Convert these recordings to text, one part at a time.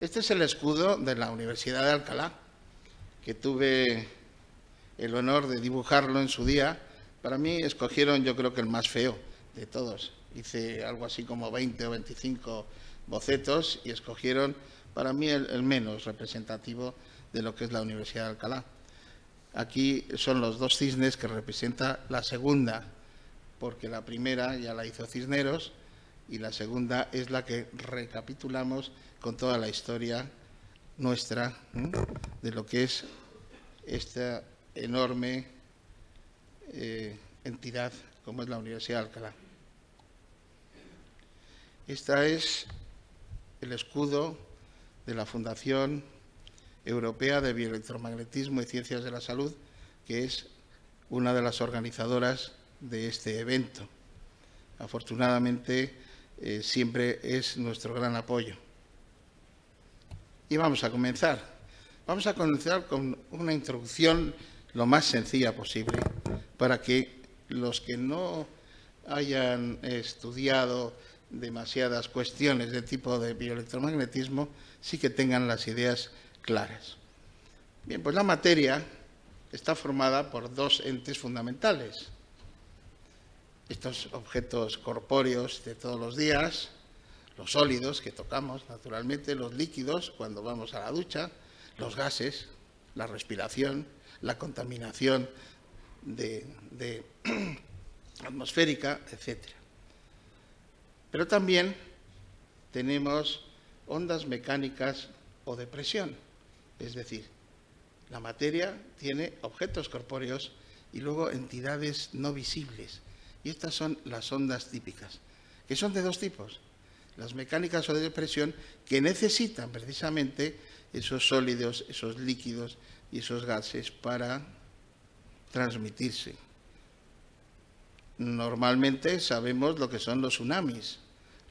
Este es el escudo de la Universidad de Alcalá, que tuve el honor de dibujarlo en su día. Para mí escogieron, yo creo que el más feo de todos. Hice algo así como 20 o 25 bocetos y escogieron para mí el menos representativo de lo que es la Universidad de Alcalá. Aquí son los dos cisnes que representa la segunda, porque la primera ya la hizo Cisneros y la segunda es la que recapitulamos con toda la historia nuestra de lo que es esta enorme entidad como es la Universidad de Alcalá. Este es el escudo de la Fundación Europea de Bioelectromagnetismo y Ciencias de la Salud, que es una de las organizadoras de este evento. Afortunadamente, siempre es nuestro gran apoyo. Y vamos a comenzar. Vamos a comenzar con una introducción lo más sencilla posible, para que los que no hayan estudiado demasiadas cuestiones de tipo de bioelectromagnetismo sí que tengan las ideas claras. Bien, pues la materia está formada por dos entes fundamentales. Estos objetos corpóreos de todos los días, los sólidos que tocamos naturalmente, los líquidos cuando vamos a la ducha, los gases, la respiración, la contaminación atmosférica, etc. Pero también tenemos ondas mecánicas o de presión, es decir, la materia tiene objetos corpóreos y luego entidades no visibles. Y estas son las ondas típicas, que son de dos tipos. Las mecánicas o de presión, que necesitan precisamente esos sólidos, esos líquidos y esos gases para transmitirse. Normalmente sabemos lo que son los tsunamis.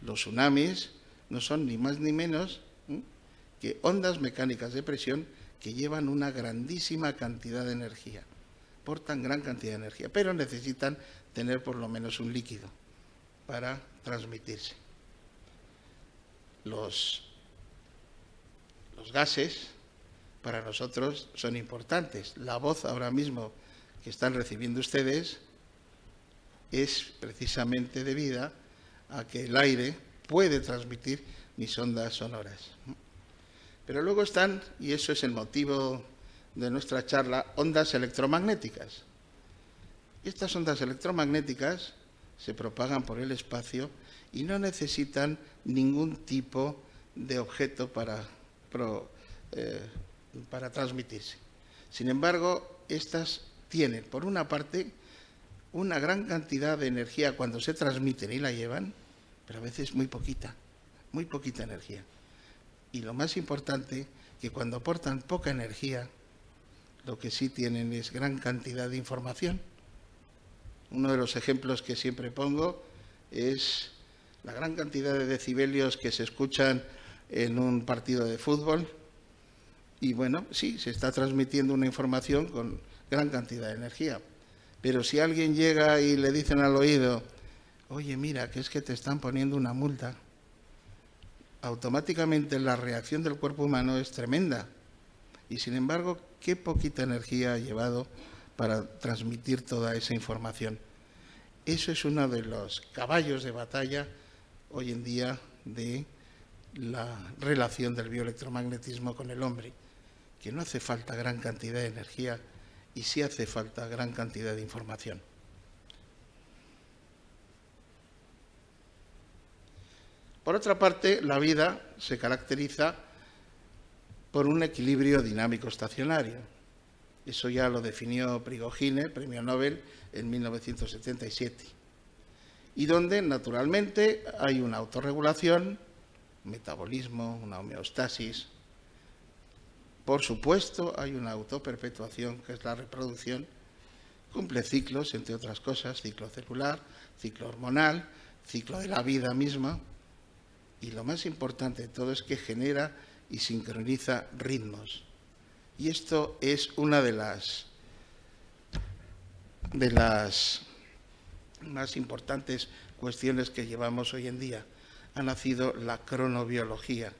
Los tsunamis no son ni más ni menos que ondas mecánicas de presión que llevan una grandísima cantidad de energía, portan gran cantidad de energía, pero necesitan tener por lo menos un líquido para transmitirse. Los gases para nosotros son importantes. La voz ahora mismo que están recibiendo ustedes es precisamente debida a que el aire puede transmitir mis ondas sonoras. Pero luego están, y eso es el motivo de nuestra charla, ondas electromagnéticas. Estas ondas electromagnéticas se propagan por el espacio y no necesitan ningún tipo de objeto para transmitirse. Sin embargo, estas tienen, por una parte, una gran cantidad de energía cuando se transmiten y la llevan, pero a veces muy poquita energía. Y lo más importante, que cuando aportan poca energía, lo que sí tienen es gran cantidad de información. Uno de los ejemplos que siempre pongo es la gran cantidad de decibelios que se escuchan en un partido de fútbol. Y bueno, sí, se está transmitiendo una información con gran cantidad de energía. Pero si alguien llega y le dicen al oído, oye, mira, que es que te están poniendo una multa, automáticamente la reacción del cuerpo humano es tremenda. Y sin embargo, qué poquita energía ha llevado para transmitir toda esa información. Eso es uno de los caballos de batalla hoy en día de la relación del bioelectromagnetismo con el hombre, que no hace falta gran cantidad de energía y sí hace falta gran cantidad de información. Por otra parte, la vida se caracteriza por un equilibrio dinámico estacionario. Eso ya lo definió Prigogine, premio Nobel, en 1977. Y donde, naturalmente, hay una autorregulación, un metabolismo, una homeostasis. Por supuesto, hay una autoperpetuación, que es la reproducción. Cumple ciclos, entre otras cosas, ciclo celular, ciclo hormonal, ciclo de la vida misma. Y lo más importante de todo es que genera y sincroniza ritmos. Y esto es una de las más importantes cuestiones que llevamos hoy en día. Ha nacido la cronobiología,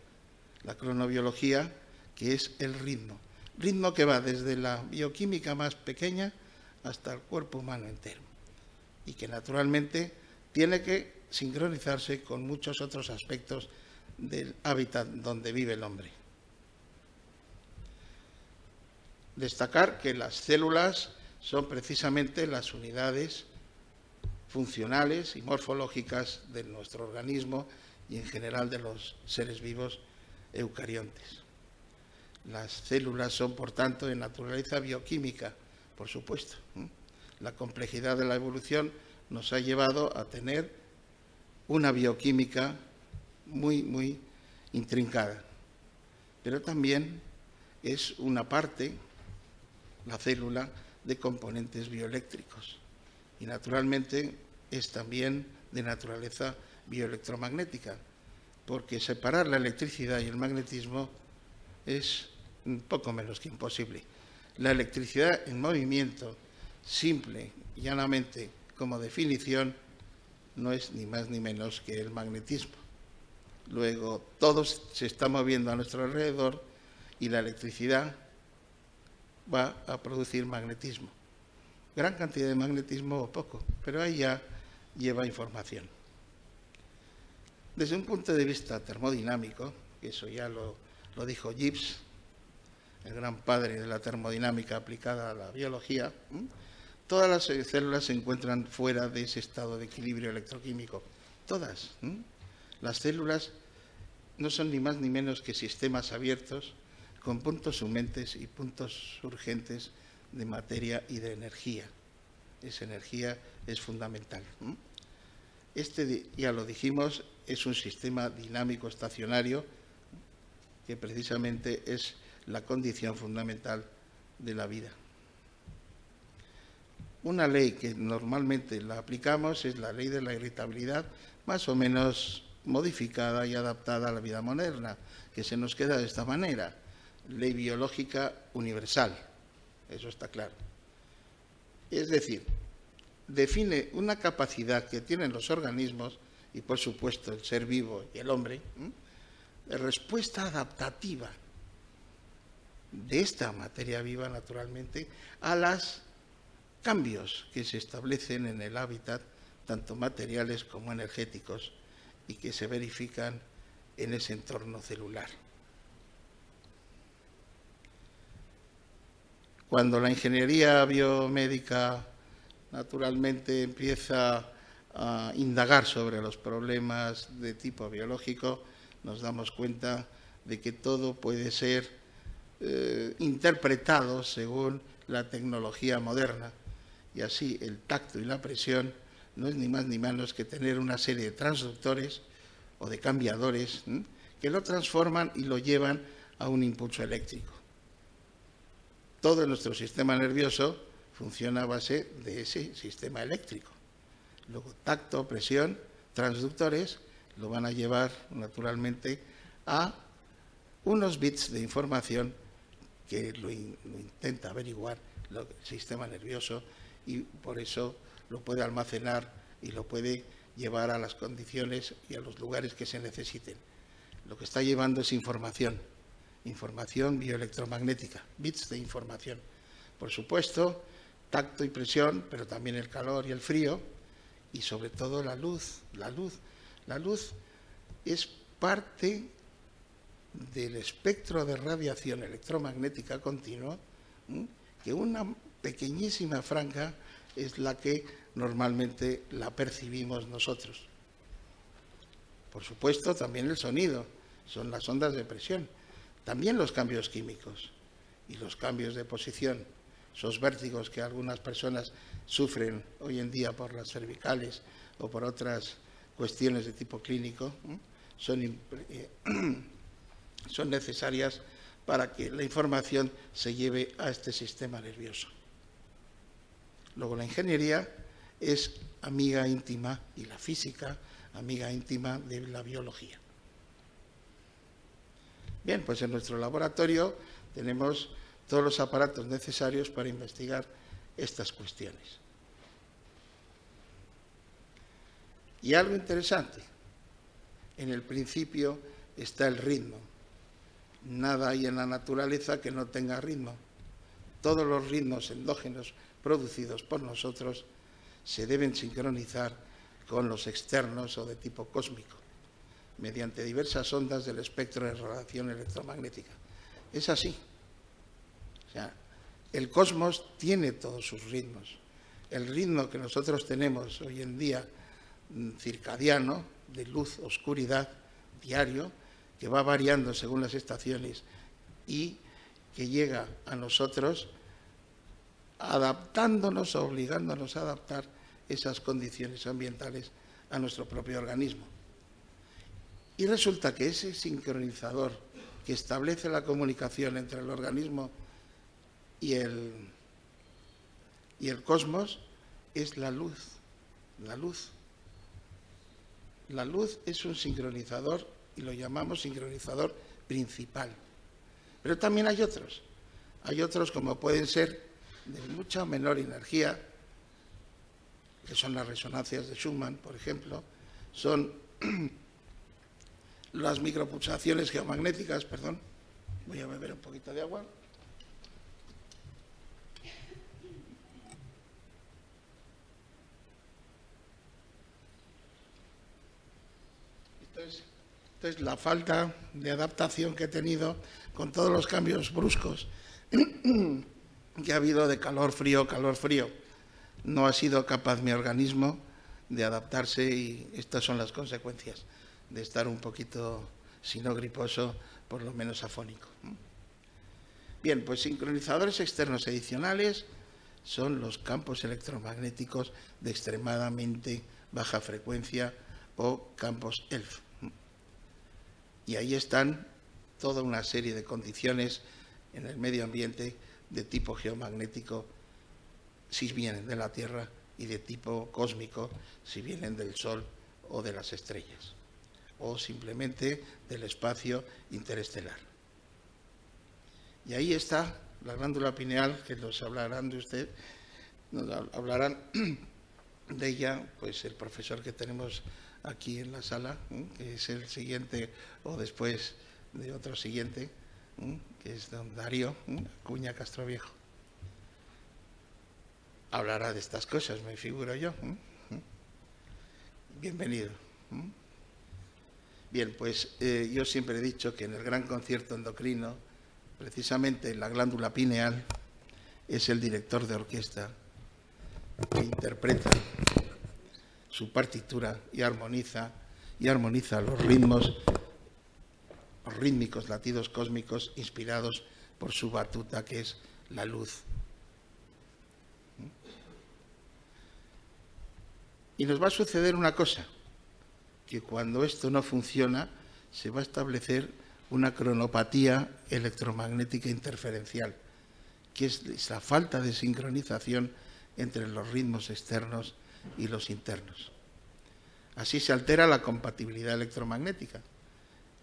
la cronobiología, que es el ritmo. Ritmo que va desde la bioquímica más pequeña hasta el cuerpo humano entero. Y que naturalmente tiene que sincronizarse con muchos otros aspectos del hábitat donde vive el hombre. Destacar que las células son precisamente las unidades funcionales y morfológicas de nuestro organismo y en general de los seres vivos eucariontes. Las células son, por tanto, de naturaleza bioquímica, por supuesto. La complejidad de la evolución nos ha llevado a tener una bioquímica muy, muy intrincada. Pero también es una parte, la célula, de componentes bioeléctricos. Y naturalmente es también de naturaleza bioelectromagnética, porque separar la electricidad y el magnetismo es un poco menos que imposible. La electricidad en movimiento, simple y llanamente como definición, no es ni más ni menos que el magnetismo. Luego, todo se está moviendo a nuestro alrededor y la electricidad va a producir magnetismo. Gran cantidad de magnetismo o poco, pero ahí ya lleva información. Desde un punto de vista termodinámico, que eso ya lo dijo Gibbs, el gran padre de la termodinámica aplicada a la biología, todas las células se encuentran fuera de ese estado de equilibrio electroquímico. Todas. Las células no son ni más ni menos que sistemas abiertos con puntos sumentes y puntos surgentes de materia y de energía. Esa energía es fundamental. Este, ya lo dijimos, es un sistema dinámico estacionario que precisamente es la condición fundamental de la vida. Una ley que normalmente la aplicamos es la ley de la irritabilidad, más o menos modificada y adaptada a la vida moderna, que se nos queda de esta manera. Ley biológica universal, eso está claro. Es decir, define una capacidad que tienen los organismos, y por supuesto el ser vivo y el hombre, de respuesta adaptativa de esta materia viva, naturalmente, a los cambios que se establecen en el hábitat, tanto materiales como energéticos, y que se verifican en ese entorno celular. Cuando la ingeniería biomédica naturalmente empieza a indagar sobre los problemas de tipo biológico, nos damos cuenta de que todo puede ser interpretado según la tecnología moderna, y así el tacto y la presión no es ni más ni menos que tener una serie de transductores o de cambiadores que lo transforman y lo llevan a un impulso eléctrico. Todo nuestro sistema nervioso funciona a base de ese sistema eléctrico. Luego, tacto, presión, transductores lo van a llevar naturalmente a unos bits de información que lo intenta averiguar el sistema nervioso, y por eso lo puede almacenar y lo puede llevar a las condiciones y a los lugares que se necesiten. Lo que está llevando es información bioelectromagnética, bits de información. Por supuesto, tacto y presión, pero también el calor y el frío, y sobre todo la luz. La luz es parte del espectro de radiación electromagnética continua, que una pequeñísima franja es la que normalmente la percibimos nosotros. Por supuesto, también el sonido, son las ondas de presión, también los cambios químicos y los cambios de posición, esos vértigos que algunas personas sufren hoy en día por las cervicales o por otras cuestiones de tipo clínico, son necesarias para que la información se lleve a este sistema nervioso. Luego, la ingeniería es amiga íntima, y la física amiga íntima de la biología. Bien, pues en nuestro laboratorio tenemos todos los aparatos necesarios para investigar estas cuestiones. Y algo interesante, en el principio está el ritmo. Nada hay en la naturaleza que no tenga ritmo. Todos los ritmos endógenos producidos por nosotros se deben sincronizar con los externos o de tipo cósmico, mediante diversas ondas del espectro de radiación electromagnética. Es así. O sea, el cosmos tiene todos sus ritmos. El ritmo que nosotros tenemos hoy en día, circadiano, de luz, oscuridad, diario, que va variando según las estaciones y que llega a nosotros adaptándonos, obligándonos a adaptar esas condiciones ambientales a nuestro propio organismo. Y resulta que ese sincronizador que establece la comunicación entre el organismo y el cosmos es la luz. La luz. La luz es un sincronizador y lo llamamos sincronizador principal. Pero también hay otros. Hay otros como pueden ser de mucha menor energía, que son las resonancias de Schumann, por ejemplo, son las micropulsaciones geomagnéticas, perdón, voy a beber un poquito de agua. Entonces, la falta de adaptación que he tenido con todos los cambios bruscos que ha habido de calor, frío, no ha sido capaz mi organismo de adaptarse y estas son las consecuencias de estar un poquito, si no griposo, por lo menos afónico. Bien, pues sincronizadores externos adicionales son los campos electromagnéticos de extremadamente baja frecuencia o campos ELF. Y ahí están toda una serie de condiciones en el medio ambiente de tipo geomagnético si vienen de la Tierra y de tipo cósmico si vienen del Sol o de las estrellas o simplemente del espacio interestelar. Y ahí está la glándula pineal, que nos hablarán de ella pues el profesor que tenemos aquí en la sala, que es el siguiente o después de otro siguiente, que es don Darío Acuña Castroviejo. Hablará de estas cosas, me figuro yo. Bienvenido. Bien, pues yo siempre he dicho que en el gran concierto endocrino, precisamente la glándula pineal es el director de orquesta que interpreta su partitura y armoniza los ritmos rítmicos, latidos cósmicos inspirados por su batuta, que es la luz. Y nos va a suceder una cosa, que cuando esto no funciona, se va a establecer una cronopatía electromagnética interferencial, que es la falta de sincronización entre los ritmos externos y los internos. Así se altera la compatibilidad electromagnética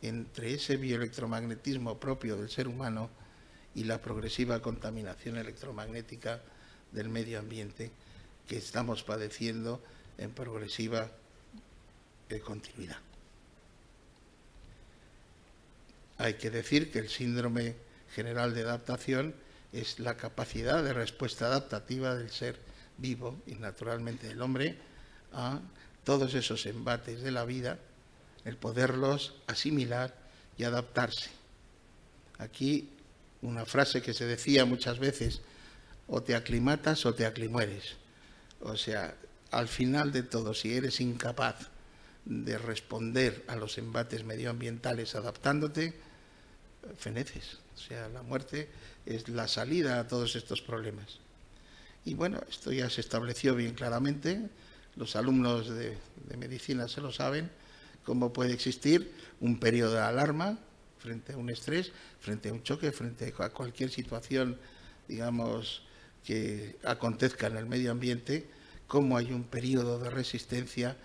entre ese bioelectromagnetismo propio del ser humano y la progresiva contaminación electromagnética del medio ambiente que estamos padeciendo en progresiva continuidad. Hay que decir que el síndrome general de adaptación es la capacidad de respuesta adaptativa del ser vivo y naturalmente del hombre a todos esos embates de la vida, el poderlos asimilar y adaptarse. Aquí una frase que se decía muchas veces, o te aclimatas o te aclimueres. O sea, al final de todo, si eres incapaz de responder a los embates medioambientales adaptándote, feneces. O sea, la muerte es la salida a todos estos problemas. Y bueno, esto ya se estableció bien claramente, los alumnos de medicina se lo saben, cómo puede existir un periodo de alarma frente a un estrés, frente a un choque, frente a cualquier situación, digamos, que acontezca en el medio ambiente, cómo hay un periodo de resistencia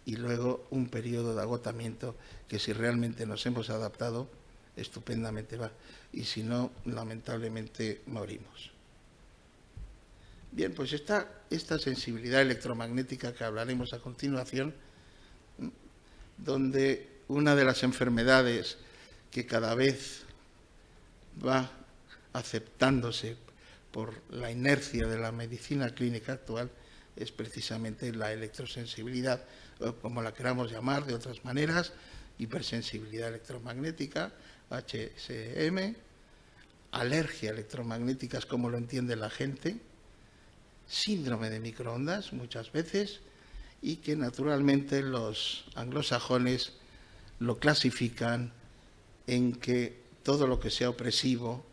y luego un periodo de agotamiento que si realmente nos hemos adaptado, estupendamente va, y si no, lamentablemente morimos. Bien, pues esta sensibilidad electromagnética que hablaremos a continuación, donde una de las enfermedades que cada vez va aceptándose por la inercia de la medicina clínica actual es precisamente la electrosensibilidad, o como la queramos llamar de otras maneras, hipersensibilidad electromagnética, HSM, alergia electromagnética es como lo entiende la gente, síndrome de microondas muchas veces, y que naturalmente los anglosajones lo clasifican en que todo lo que sea opresivo,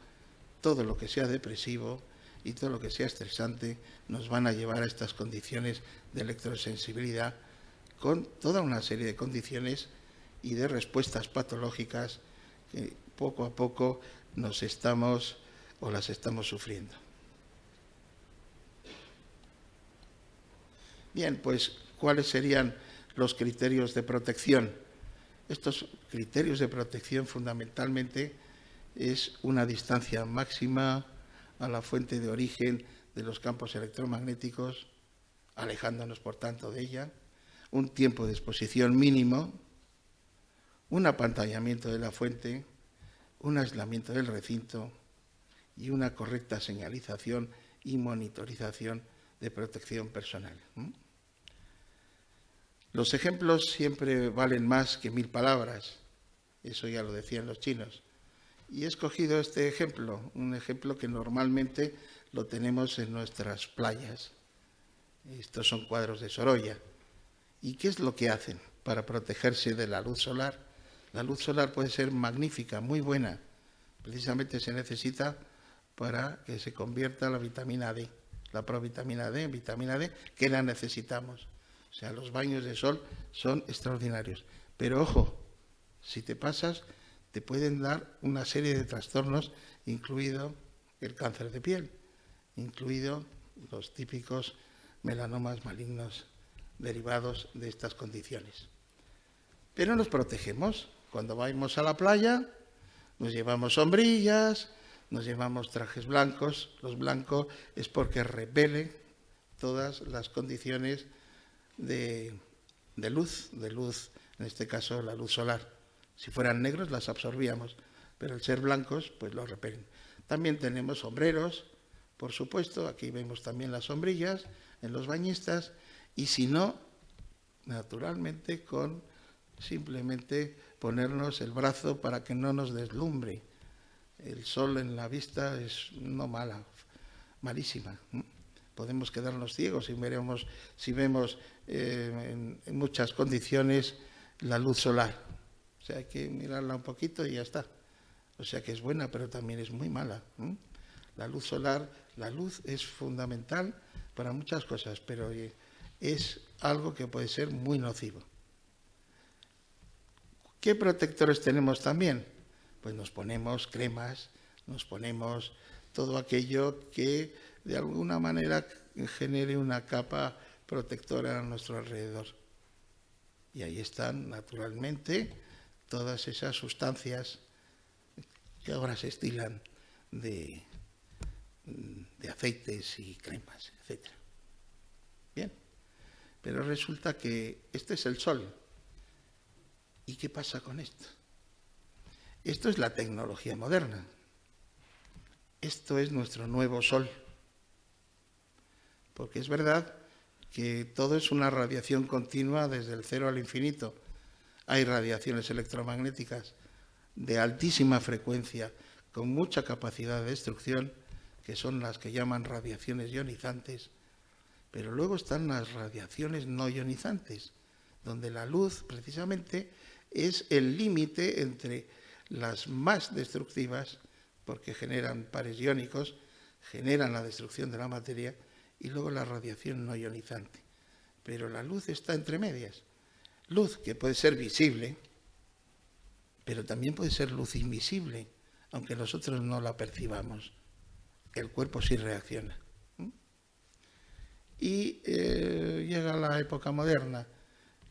todo lo que sea depresivo y todo lo que sea estresante nos van a llevar a estas condiciones de electrosensibilidad, con toda una serie de condiciones y de respuestas patológicas que poco a poco las estamos sufriendo. Bien, pues, ¿cuáles serían los criterios de protección? Estos criterios de protección fundamentalmente es una distancia máxima a la fuente de origen de los campos electromagnéticos, alejándonos por tanto de ella, un tiempo de exposición mínimo, un apantallamiento de la fuente, un aislamiento del recinto y una correcta señalización y monitorización de protección personal. Los ejemplos siempre valen más que 1000 palabras, eso ya lo decían los chinos. Y he escogido este ejemplo, un ejemplo que normalmente lo tenemos en nuestras playas. Estos son cuadros de Sorolla. ¿Y qué es lo que hacen para protegerse de la luz solar? La luz solar puede ser magnífica, muy buena. Precisamente se necesita para que se convierta la vitamina D, la provitamina D en vitamina D, que la necesitamos. O sea, los baños de sol son extraordinarios. Pero ojo, si te pasas, te pueden dar una serie de trastornos, incluido el cáncer de piel, incluido los típicos melanomas malignos derivados de estas condiciones. Pero nos protegemos. Cuando vamos a la playa, nos llevamos sombrillas, nos llevamos trajes blancos. Los blancos es porque repelen todas las condiciones de luz, en este caso la luz solar. Si fueran negros las absorbíamos, pero al ser blancos pues los repelen. También tenemos sombreros, por supuesto, aquí vemos también las sombrillas en los bañistas, y si no, naturalmente con simplemente ponernos el brazo para que no nos deslumbre. El sol en la vista es no mala, malísima. Podemos quedarnos ciegos si vemos en muchas condiciones la luz solar. O sea, hay que mirarla un poquito y ya está. O sea que es buena, pero también es muy mala. La luz solar, la luz es fundamental para muchas cosas, pero es algo que puede ser muy nocivo. ¿Qué protectores tenemos también? Pues nos ponemos cremas, nos ponemos todo aquello que de alguna manera genere una capa protectora a nuestro alrededor. Y ahí están, naturalmente, todas esas sustancias que ahora se estilan de aceites y cremas, etc. Bien, pero resulta que este es el sol. ¿Y qué pasa con esto? Esto es la tecnología moderna. Esto es nuestro nuevo sol. Porque es verdad que todo es una radiación continua desde el cero al infinito. Hay radiaciones electromagnéticas de altísima frecuencia, con mucha capacidad de destrucción, que son las que llaman radiaciones ionizantes, pero luego están las radiaciones no ionizantes, donde la luz precisamente es el límite entre las más destructivas, porque generan pares iónicos, generan la destrucción de la materia, y luego la radiación no ionizante. Pero la luz está entre medias. Luz que puede ser visible, pero también puede ser luz invisible, aunque nosotros no la percibamos. El cuerpo sí reacciona. Y llega la época moderna,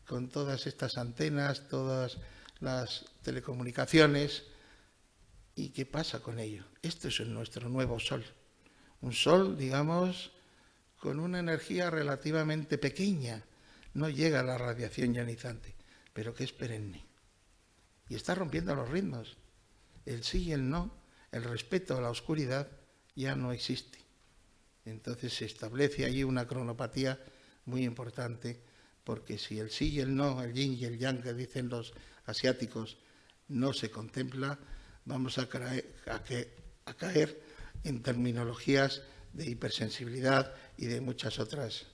con todas estas antenas, todas las telecomunicaciones. ¿Y qué pasa con ello? Esto es nuestro nuevo sol. Un sol, digamos, con una energía relativamente pequeña. No llega a la radiación ionizante, pero que es perenne. Y está rompiendo los ritmos. El sí y el no el respeto a la oscuridad ya no existe. Entonces se establece allí una cronopatía muy importante, porque si el sí y el no, el yin y el yang que dicen los asiáticos, no se contempla, vamos a caer en terminologías de hipersensibilidad y de muchas otras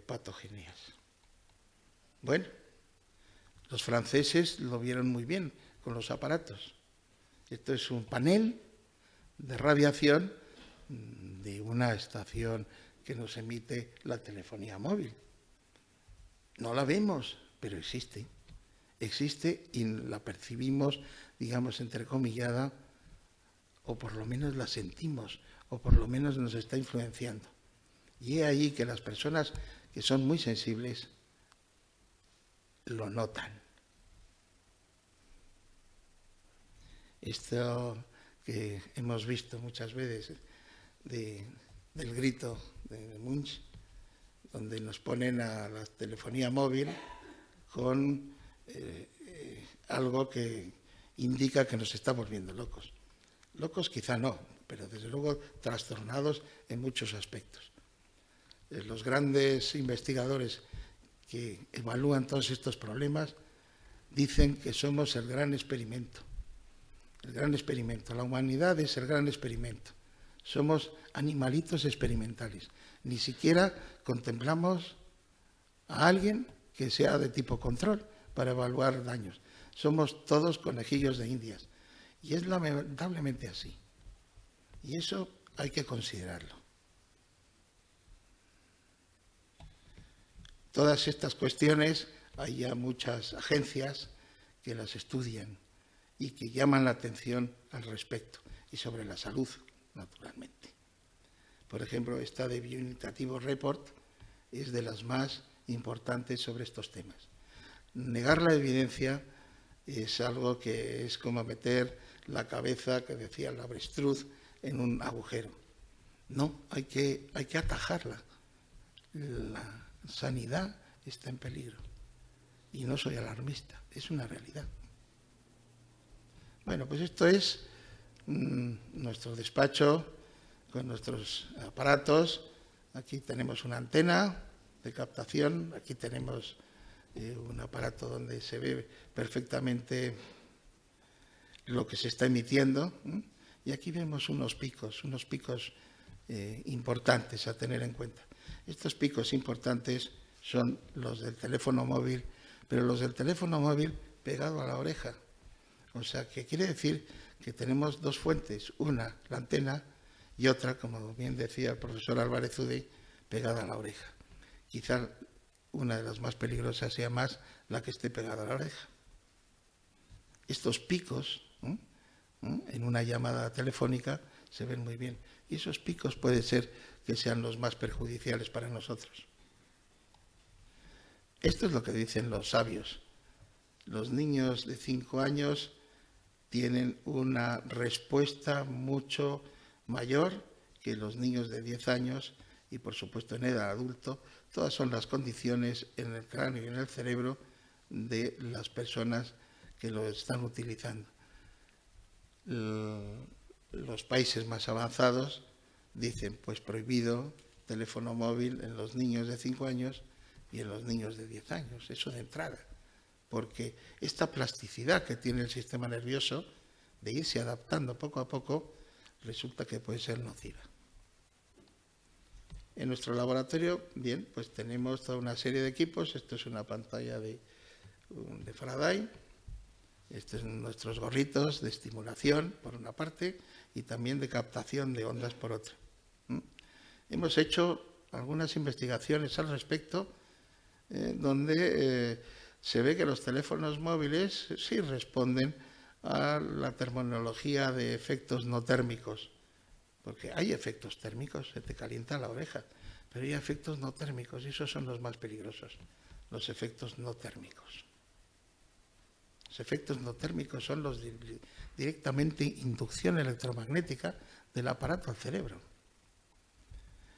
patogenías. Bueno, los franceses lo vieron muy bien con los aparatos. Esto es un panel de radiación de una estación que nos emite la telefonía móvil. No la vemos, pero existe. Existe y la percibimos, digamos, entrecomillada, o por lo menos la sentimos, o por lo menos nos está influenciando. Y he ahí que las personas que son muy sensibles lo notan. Esto que hemos visto muchas veces del grito de Munch, donde nos ponen a la telefonía móvil con algo que indica que nos estamos volviendo locos. Locos quizá no, pero desde luego trastornados en muchos aspectos. Los grandes investigadores que evalúan todos estos problemas dicen que somos el gran experimento. El gran experimento. La humanidad es el gran experimento. Somos animalitos experimentales. Ni siquiera contemplamos a alguien que sea de tipo control para evaluar daños. Somos todos conejillos de indias. Y es lamentablemente así. Y eso hay que considerarlo. Todas estas cuestiones, hay ya muchas agencias que las estudian y que llaman la atención al respecto, y sobre la salud, naturalmente. Por ejemplo, esta de Biounitativo Report es de las más importantes sobre estos temas. Negar la evidencia es algo que es como meter la cabeza, que decía el avestruz, en un agujero. No, hay que atajarla. La sanidad está en peligro. Y no soy alarmista, es una realidad. Bueno, pues esto es nuestro despacho con nuestros aparatos. Aquí tenemos una antena de captación, aquí tenemos un aparato donde se ve perfectamente lo que se está emitiendo, y aquí vemos unos picos importantes a tener en cuenta. Estos picos importantes son los del teléfono móvil, pero los del teléfono móvil pegado a la oreja. O sea, que quiere decir que tenemos dos fuentes, una, la antena, y otra, como bien decía el profesor Álvarez Ude, pegada a la oreja. Quizá una de las más peligrosas sea más la que esté pegada a la oreja. Estos picos en una llamada telefónica se ven muy bien, y esos picos puede ser que sean los más perjudiciales para nosotros. Esto es lo que dicen los sabios. Los niños de 5 años tienen una respuesta mucho mayor que los niños de 10 años y, por supuesto, en edad adulto. Todas son las condiciones en el cráneo y en el cerebro de las personas que lo están utilizando. Los países más avanzados dicen, pues prohibido teléfono móvil en los niños de 5 años y en los niños de 10 años, eso de entrada, porque esta plasticidad que tiene el sistema nervioso de irse adaptando poco a poco resulta que puede ser nociva. En nuestro laboratorio, bien, pues tenemos toda una serie de equipos. Esto es una pantalla de Faraday. Estos son nuestros gorritos de estimulación, por una parte, y también de captación de ondas, por otra. Hemos hecho algunas investigaciones al respecto, donde se ve que los teléfonos móviles sí responden a la terminología de efectos no térmicos, porque hay efectos térmicos, se te calienta la oreja, pero hay efectos no térmicos, y esos son los más peligrosos, los efectos no térmicos. Los efectos no térmicos son los directamente inducción electromagnética del aparato al cerebro.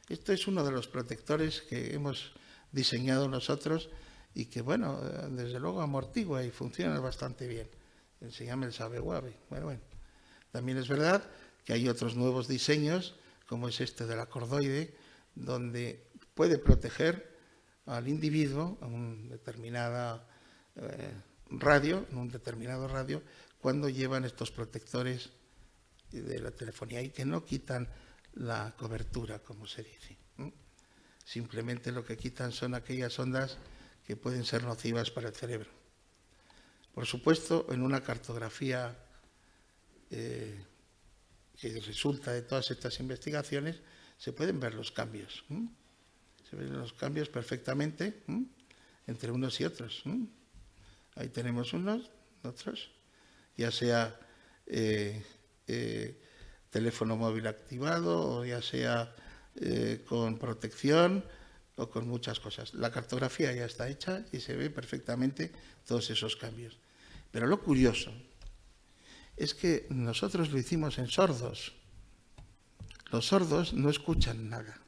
Esto es uno de los protectores que hemos diseñado nosotros y que, bueno, desde luego amortigua y funciona bastante bien. Se llama el Sabe-Wave. Bueno, También es verdad que hay otros nuevos diseños, como es este de la cordoide, donde puede proteger al individuo a un determinado radio, cuando llevan estos protectores de la telefonía y que no quitan la cobertura, como se dice. Simplemente lo que quitan son aquellas ondas que pueden ser nocivas para el cerebro. Por supuesto, en una cartografía que resulta de todas estas investigaciones, se pueden ver los cambios. Se ven los cambios perfectamente entre unos y otros. Ahí tenemos unos, otros, ya sea teléfono móvil activado o ya sea con protección o con muchas cosas. La cartografía ya está hecha y se ve perfectamente todos esos cambios. Pero lo curioso es que nosotros lo hicimos en sordos. Los sordos no escuchan nada.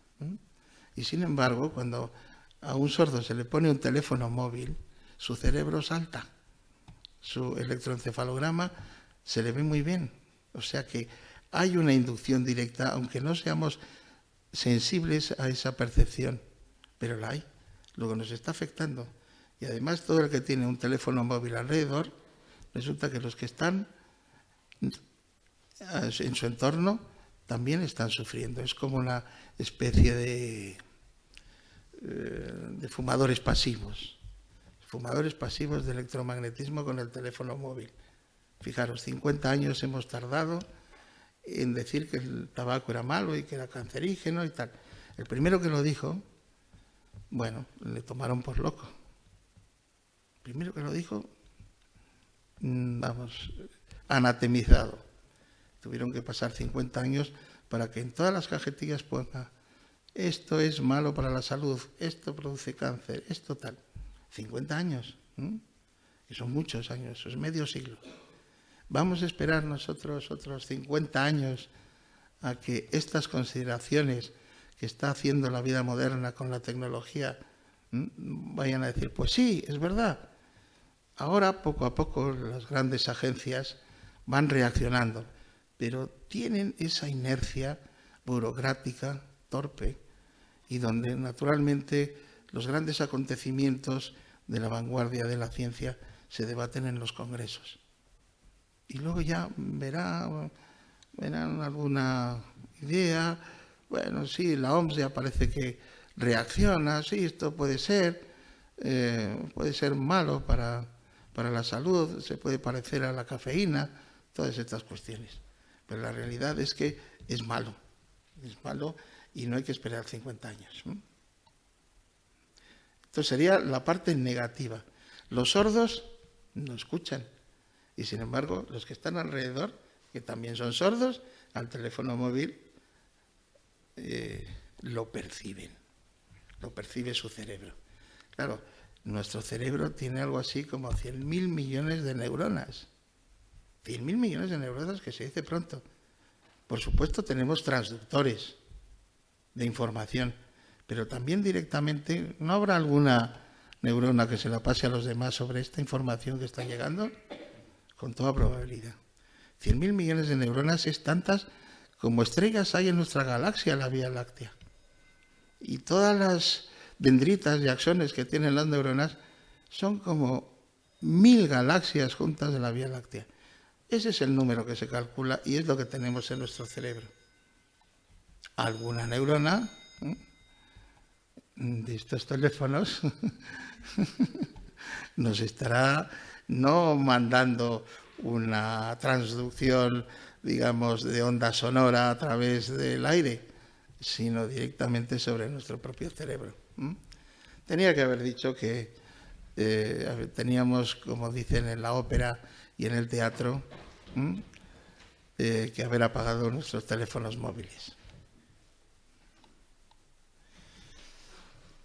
Y sin embargo, cuando a un sordo se le pone un teléfono móvil, su cerebro salta. Su electroencefalograma se le ve muy bien. O sea que hay una inducción directa, aunque no seamos sensibles a esa percepción, pero la hay. Luego nos está afectando. Y además todo el que tiene un teléfono móvil alrededor, resulta que los que están en su entorno también están sufriendo. Es como una especie de fumadores pasivos. Fumadores pasivos de electromagnetismo con el teléfono móvil. Fijaros, 50 años hemos tardado en decir que el tabaco era malo y que era cancerígeno y tal. El primero que lo dijo, bueno, le tomaron por loco. El primero que lo dijo, vamos, anatemizado. Tuvieron que pasar 50 años para que en todas las cajetillas ponga esto es malo para la salud, esto produce cáncer, esto tal. 50 años, y son muchos años, eso es medio siglo. Vamos a esperar nosotros otros 50 años a que estas consideraciones que está haciendo la vida moderna con la tecnología vayan a decir, pues sí, es verdad. Ahora, poco a poco, las grandes agencias van reaccionando, pero tienen esa inercia burocrática, torpe, y donde naturalmente los grandes acontecimientos de la vanguardia de la ciencia se debaten en los congresos. Y luego ya verán alguna idea, bueno, sí, la OMS ya parece que reacciona, sí, esto puede ser malo para la salud, se puede parecer a la cafeína, todas estas cuestiones. Pero la realidad es que es malo y no hay que esperar 50 años. Entonces sería la parte negativa. Los sordos no escuchan y sin embargo los que están alrededor, que también son sordos, al teléfono móvil lo perciben, lo percibe su cerebro. Claro, nuestro cerebro tiene algo así como 100.000 millones de neuronas. 100.000 millones de neuronas, que se dice pronto. Por supuesto tenemos transductores de información, pero también directamente, ¿no habrá alguna neurona que se la pase a los demás sobre esta información que está llegando? Con toda probabilidad. 100.000 millones de neuronas es tantas como estrellas hay en nuestra galaxia, la Vía Láctea. Y todas las dendritas y axones que tienen las neuronas son como 1000 galaxias juntas de la Vía Láctea. Ese es el número que se calcula y es lo que tenemos en nuestro cerebro. Alguna neurona de estos teléfonos nos estará no mandando una transducción, digamos, de onda sonora a través del aire, sino directamente sobre nuestro propio cerebro. Tenía que haber dicho que teníamos, como dicen en la ópera y en el teatro, que haber apagado nuestros teléfonos móviles.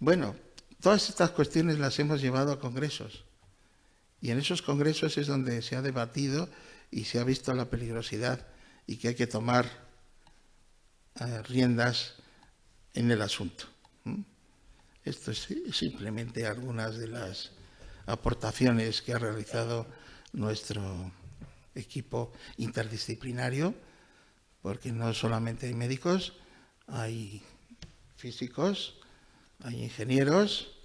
Bueno, todas estas cuestiones las hemos llevado a congresos y en esos congresos es donde se ha debatido y se ha visto la peligrosidad y que hay que tomar riendas en el asunto. Esto es simplemente algunas de las aportaciones que ha realizado nuestro equipo interdisciplinario, porque no solamente hay médicos, hay físicos, hay ingenieros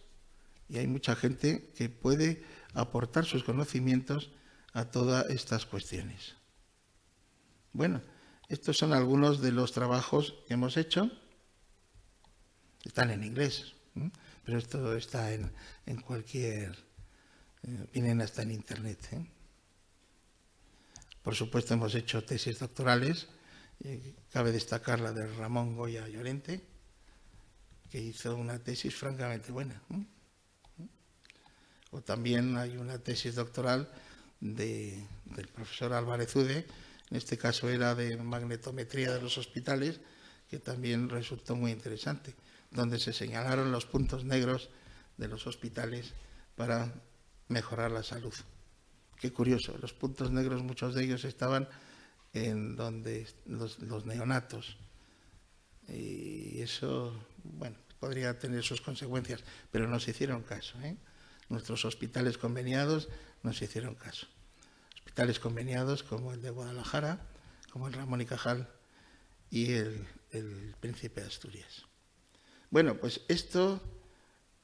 y hay mucha gente que puede aportar sus conocimientos a todas estas cuestiones. Bueno, estos son algunos de los trabajos que hemos hecho. Están en inglés, pero esto está en cualquier... vienen hasta en internet. Por supuesto hemos hecho tesis doctorales. Cabe destacar la de Ramón Goya Llorente, que hizo una tesis francamente buena. O también hay una tesis doctoral del profesor Álvarez Ude, en este caso era de magnetometría de los hospitales, que también resultó muy interesante, donde se señalaron los puntos negros de los hospitales para mejorar la salud. Qué curioso, los puntos negros, muchos de ellos estaban en donde los neonatos. Y eso, bueno, podría tener sus consecuencias, pero nos hicieron caso. Nuestros hospitales conveniados nos hicieron caso. Hospitales conveniados como el de Guadalajara, como el Ramón y Cajal y el Príncipe de Asturias. Bueno, pues esto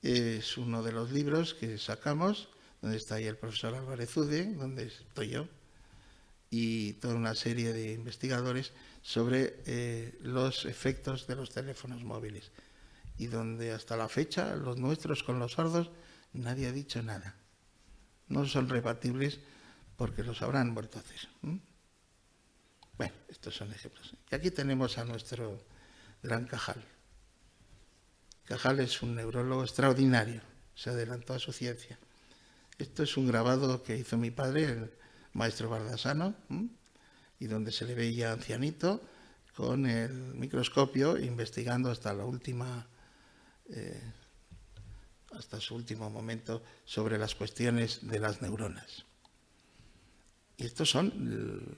es uno de los libros que sacamos, donde está ahí el profesor Álvarez Ude, donde estoy yo, y toda una serie de investigadores sobre los efectos de los teléfonos móviles, y donde hasta la fecha los nuestros con los sordos nadie ha dicho nada. No son rebatibles porque los habrán vuelto a hacer. Bueno, estos son ejemplos. Y aquí tenemos a nuestro gran Cajal. Cajal es un neurólogo extraordinario, se adelantó a su ciencia. Esto es un grabado que hizo mi padre, el maestro Bardasano, y donde se le veía ancianito con el microscopio investigando hasta la última, hasta su último momento sobre las cuestiones de las neuronas. Y estos son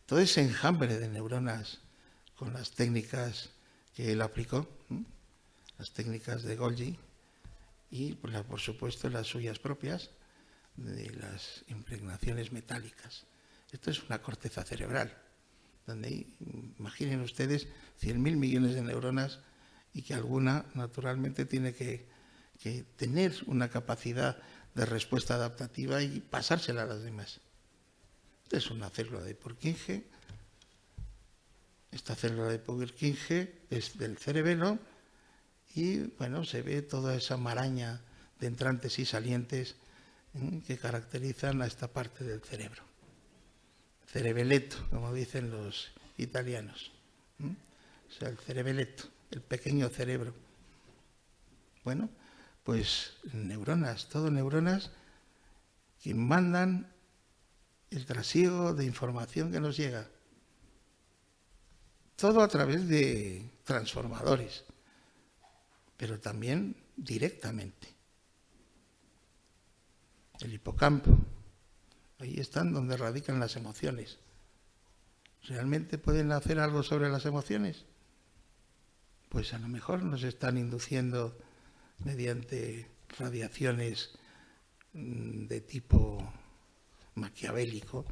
todo ese enjambre de neuronas con las técnicas que él aplicó, las técnicas de Golgi y, por supuesto, las suyas propias de las impregnaciones metálicas. Esto es una corteza cerebral, donde hay, imaginen ustedes, 100.000 millones de neuronas y que alguna, naturalmente, tiene que tener una capacidad de respuesta adaptativa y pasársela a las demás. Esta es una célula de Purkinje. Esta célula de Purkinje es del cerebelo y, bueno, se ve toda esa maraña de entrantes y salientes que caracterizan a esta parte del cerebro. Cerebeleto, como dicen los italianos. O sea, el cerebeleto, el pequeño cerebro. Bueno, pues neuronas, todo neuronas que mandan el trasiego de información que nos llega. Todo a través de transformadores, pero también directamente. El hipocampo, ahí están donde radican las emociones. ¿Realmente pueden hacer algo sobre las emociones? Pues a lo mejor nos están induciendo mediante radiaciones de tipo maquiavélico,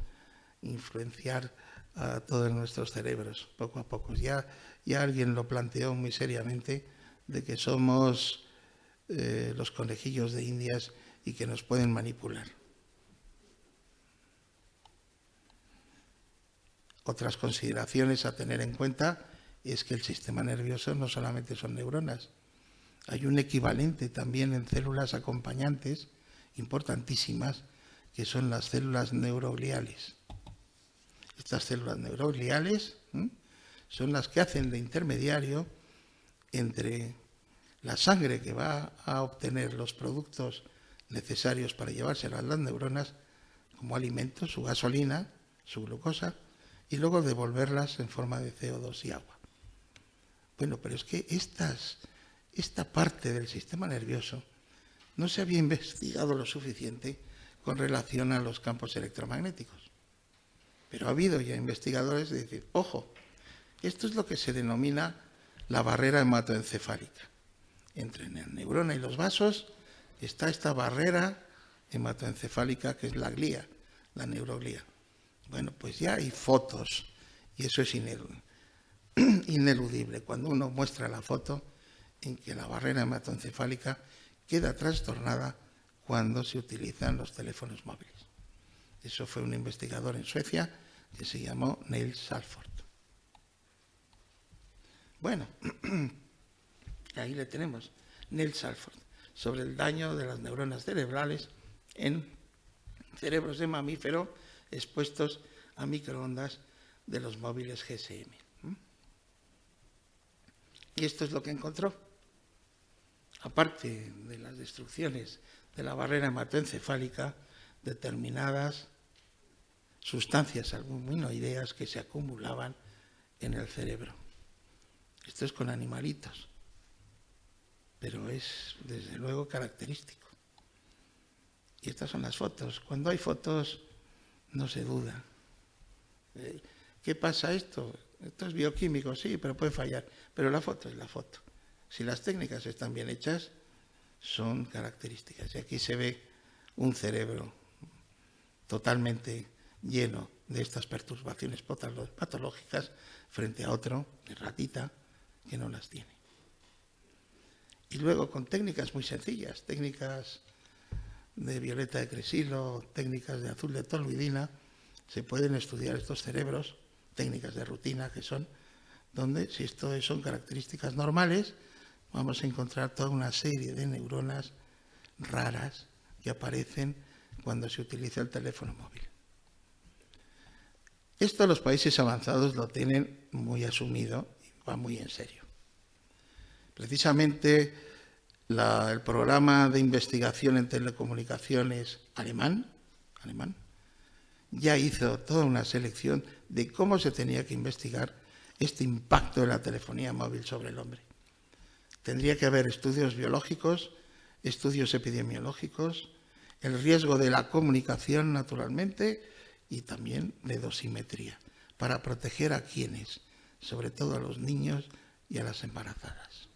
influenciar a todos nuestros cerebros poco a poco. Ya alguien lo planteó muy seriamente de que somos los conejillos de Indias y que nos pueden manipular. Otras consideraciones a tener en cuenta es que el sistema nervioso no solamente son neuronas, hay un equivalente también en células acompañantes importantísimas que son las células neurogliales. Estas células neurogliales son las que hacen de intermediario entre la sangre que va a obtener los productos necesarios para llevárselas a las neuronas como alimento, su gasolina, su glucosa, y luego devolverlas en forma de CO2 y agua. Bueno, pero es que esta parte del sistema nervioso no se había investigado lo suficiente con relación a los campos electromagnéticos. Pero ha habido ya investigadores de decir, ojo, esto es lo que se denomina la barrera hematoencefálica. Entre la neurona y los vasos está esta barrera hematoencefálica que es la glía, la neuroglía. Bueno, pues ya hay fotos y eso es ineludible. Cuando uno muestra la foto en que la barrera hematoencefálica queda trastornada cuando se utilizan los teléfonos móviles. Eso fue un investigador en Suecia que se llamó Neil Salford. Bueno, ahí le tenemos, Neil Salford, sobre el daño de las neuronas cerebrales en cerebros de mamífero expuestos a microondas de los móviles GSM. Y esto es lo que encontró. Aparte de las destrucciones de la barrera hematoencefálica, determinadas sustancias albuminoideas que se acumulaban en el cerebro. Esto es con animalitos, pero es desde luego característico. Y estas son las fotos. Cuando hay fotos no se duda. ¿Qué pasa esto? Esto es bioquímico, sí, pero puede fallar. Pero la foto es la foto. Si las técnicas están bien hechas, son características. Y aquí se ve un cerebro totalmente lleno de estas perturbaciones patológicas frente a otro, de ratita, que no las tiene. Y luego con técnicas muy sencillas, técnicas de violeta de cresilo, técnicas de azul de toluidina, se pueden estudiar estos cerebros, técnicas de rutina que son, donde si esto son características normales, vamos a encontrar toda una serie de neuronas raras que aparecen cuando se utiliza el teléfono móvil. Esto los países avanzados lo tienen muy asumido y va muy en serio. Precisamente el programa de investigación en telecomunicaciones alemán ya hizo toda una selección de cómo se tenía que investigar este impacto de la telefonía móvil sobre el hombre. Tendría que haber estudios biológicos, estudios epidemiológicos, el riesgo de la comunicación naturalmente y también de dosimetría, para proteger a quienes, sobre todo a los niños y a las embarazadas.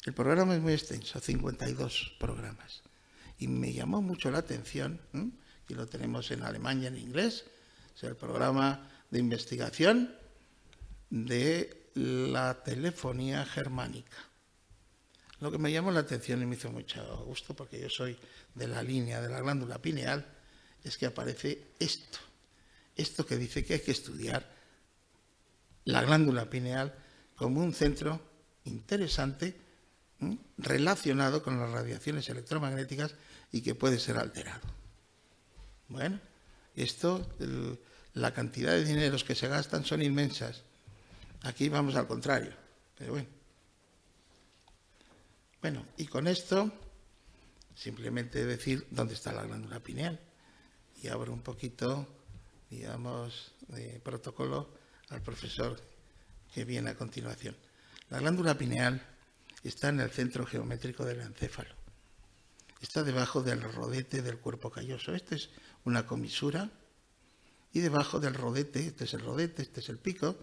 El programa es muy extenso, 52 programas, y me llamó mucho la atención, y lo tenemos en alemán y en inglés, es el programa de investigación de la telefonía germánica. Lo que me llamó la atención y me hizo mucho gusto, porque yo soy de la línea de la glándula pineal, es que aparece esto que dice que hay que estudiar la glándula pineal como un centro interesante relacionado con las radiaciones electromagnéticas y que puede ser alterado. Bueno, la cantidad de dineros que se gastan son inmensas. Aquí vamos al contrario, pero bueno. Bueno, y con esto simplemente decir dónde está la glándula pineal. Y abro un poquito, digamos, de protocolo al profesor que viene a continuación. La glándula pineal está en el centro geométrico del encéfalo. Está debajo del rodete del cuerpo calloso. Esta es una comisura y debajo del rodete, este es el rodete, este es el pico,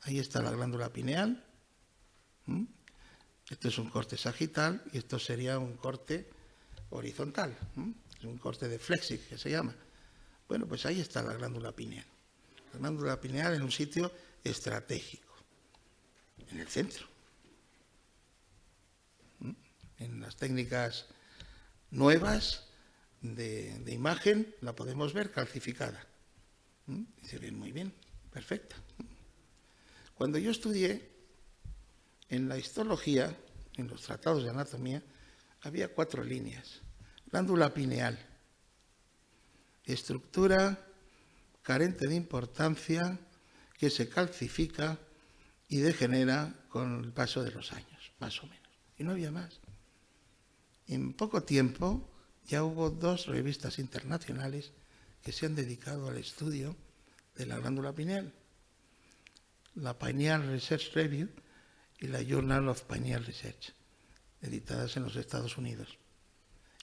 ahí está la glándula pineal. Esto es un corte sagital y esto sería un corte horizontal, un corte de Flechsig que se llama. Bueno, pues ahí está la glándula pineal. La glándula pineal en un sitio estratégico, en el centro. En las técnicas nuevas de imagen la podemos ver calcificada. Y se ve muy bien, perfecta. Cuando yo estudié en la histología, en los tratados de anatomía, había 4 líneas. Glándula pineal, estructura carente de importancia que se calcifica y degenera con el paso de los años, más o menos. Y no había más. En poco tiempo ya hubo 2 revistas internacionales que se han dedicado al estudio de la glándula pineal. La Pineal Research Review y la Journal of Pineal Research, editadas en los Estados Unidos.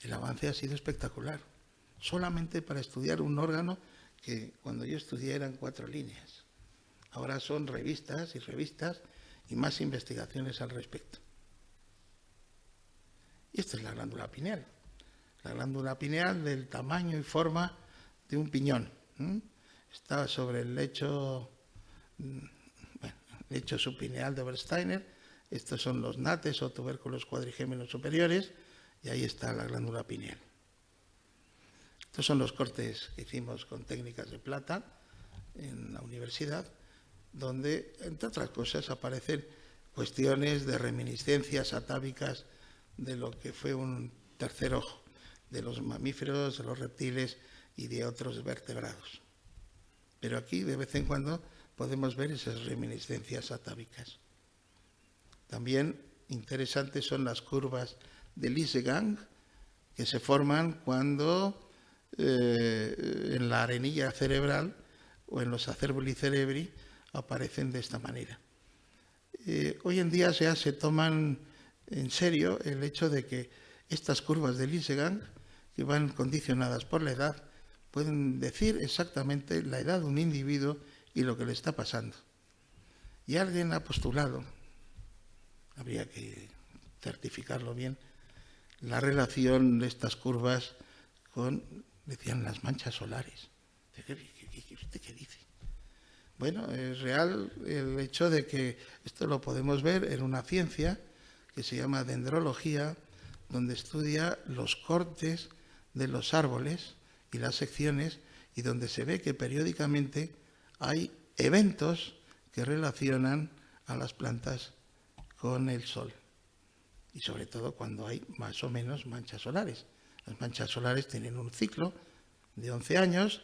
El avance ha sido espectacular, solamente para estudiar un órgano que cuando yo estudié eran 4 líneas. Ahora son revistas y revistas y más investigaciones al respecto. Y esta es la glándula pineal. La glándula pineal del tamaño y forma de un piñón. Está sobre el lecho, lecho subpineal de Obersteiner. Estos son los nates o tubérculos cuadrigémenos superiores y ahí está la glándula pineal. Estos son los cortes que hicimos con técnicas de plata en la universidad, donde, entre otras cosas, aparecen cuestiones de reminiscencias atávicas de lo que fue un tercer ojo, de los mamíferos, de los reptiles y de otros vertebrados. Pero aquí, de vez en cuando, podemos ver esas reminiscencias atávicas. También interesantes son las curvas de Liesegang, que se forman cuando en la arenilla cerebral o en los acervuli cerebri aparecen de esta manera. Hoy en día ya se toman en serio el hecho de que estas curvas de Liesegang, que van condicionadas por la edad, pueden decir exactamente la edad de un individuo y lo que le está pasando. Y alguien ha postulado, habría que certificarlo bien, la relación de estas curvas con, decían, las manchas solares. ¿Usted qué dice? Bueno, es real el hecho de que esto lo podemos ver en una ciencia que se llama dendrología, donde estudia los cortes de los árboles y las secciones, y donde se ve que periódicamente hay eventos que relacionan a las plantas con el sol, y sobre todo cuando hay más o menos manchas solares. Las manchas solares tienen un ciclo de 11 años,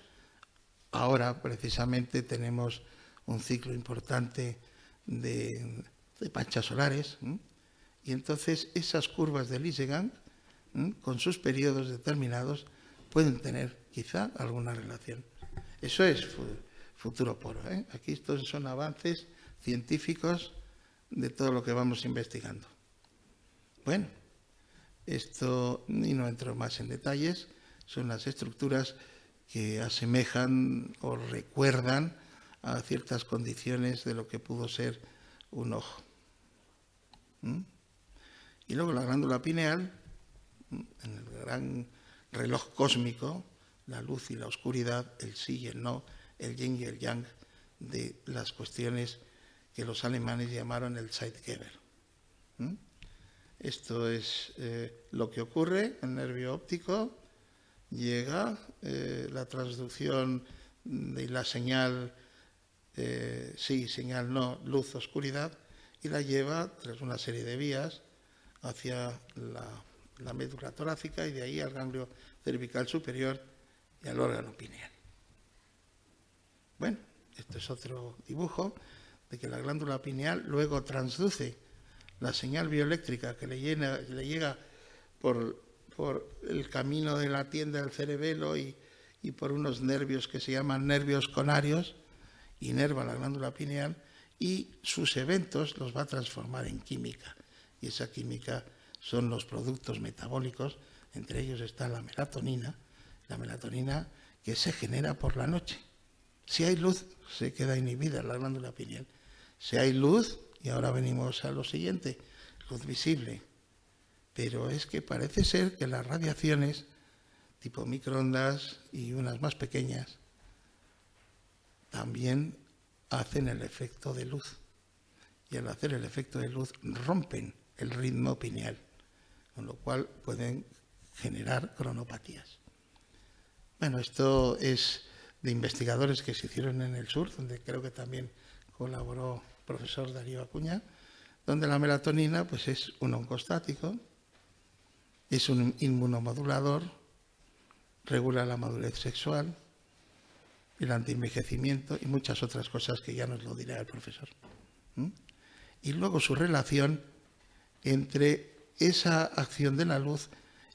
ahora precisamente tenemos un ciclo importante de manchas solares, y entonces esas curvas de Liesegang, con sus periodos determinados, pueden tener quizá alguna relación. Eso es futuro poro, ¿eh? Aquí estos son avances científicos de todo lo que vamos investigando. Bueno, esto, y no entro más en detalles, son las estructuras que asemejan o recuerdan a ciertas condiciones de lo que pudo ser un ojo. Y luego la glándula pineal, en el gran reloj cósmico, la luz y la oscuridad, el sí y el no, el yin y el yang, de las cuestiones que los alemanes llamaron el Zeitgeber. Esto es lo que ocurre, el nervio óptico llega, la transducción de la señal sí, señal no, luz, oscuridad, y la lleva tras una serie de vías hacia la médula torácica y de ahí al ganglio cervical superior y al órgano pineal. Bueno, esto es otro dibujo de que la glándula pineal luego transduce la señal bioeléctrica que le llega por el camino de la tienda del cerebelo y por unos nervios que se llaman nervios conarios, inerva la glándula pineal y sus eventos los va a transformar en química. Y esa química son los productos metabólicos, entre ellos está la melatonina que se genera por la noche. Si hay luz, se queda inhibida la glándula pineal. Si hay luz, y ahora venimos a lo siguiente, luz visible. Pero es que parece ser que las radiaciones, tipo microondas y unas más pequeñas, también hacen el efecto de luz. Y al hacer el efecto de luz rompen el ritmo pineal, con lo cual pueden generar cronopatías. Bueno, esto es de investigadores que se hicieron en el sur, donde creo que también colaboró el profesor Darío Acuña, donde la melatonina pues es un oncostático, es un inmunomodulador, regula la madurez sexual, el antienvejecimiento y muchas otras cosas que ya nos lo dirá el profesor. Y luego su relación entre esa acción de la luz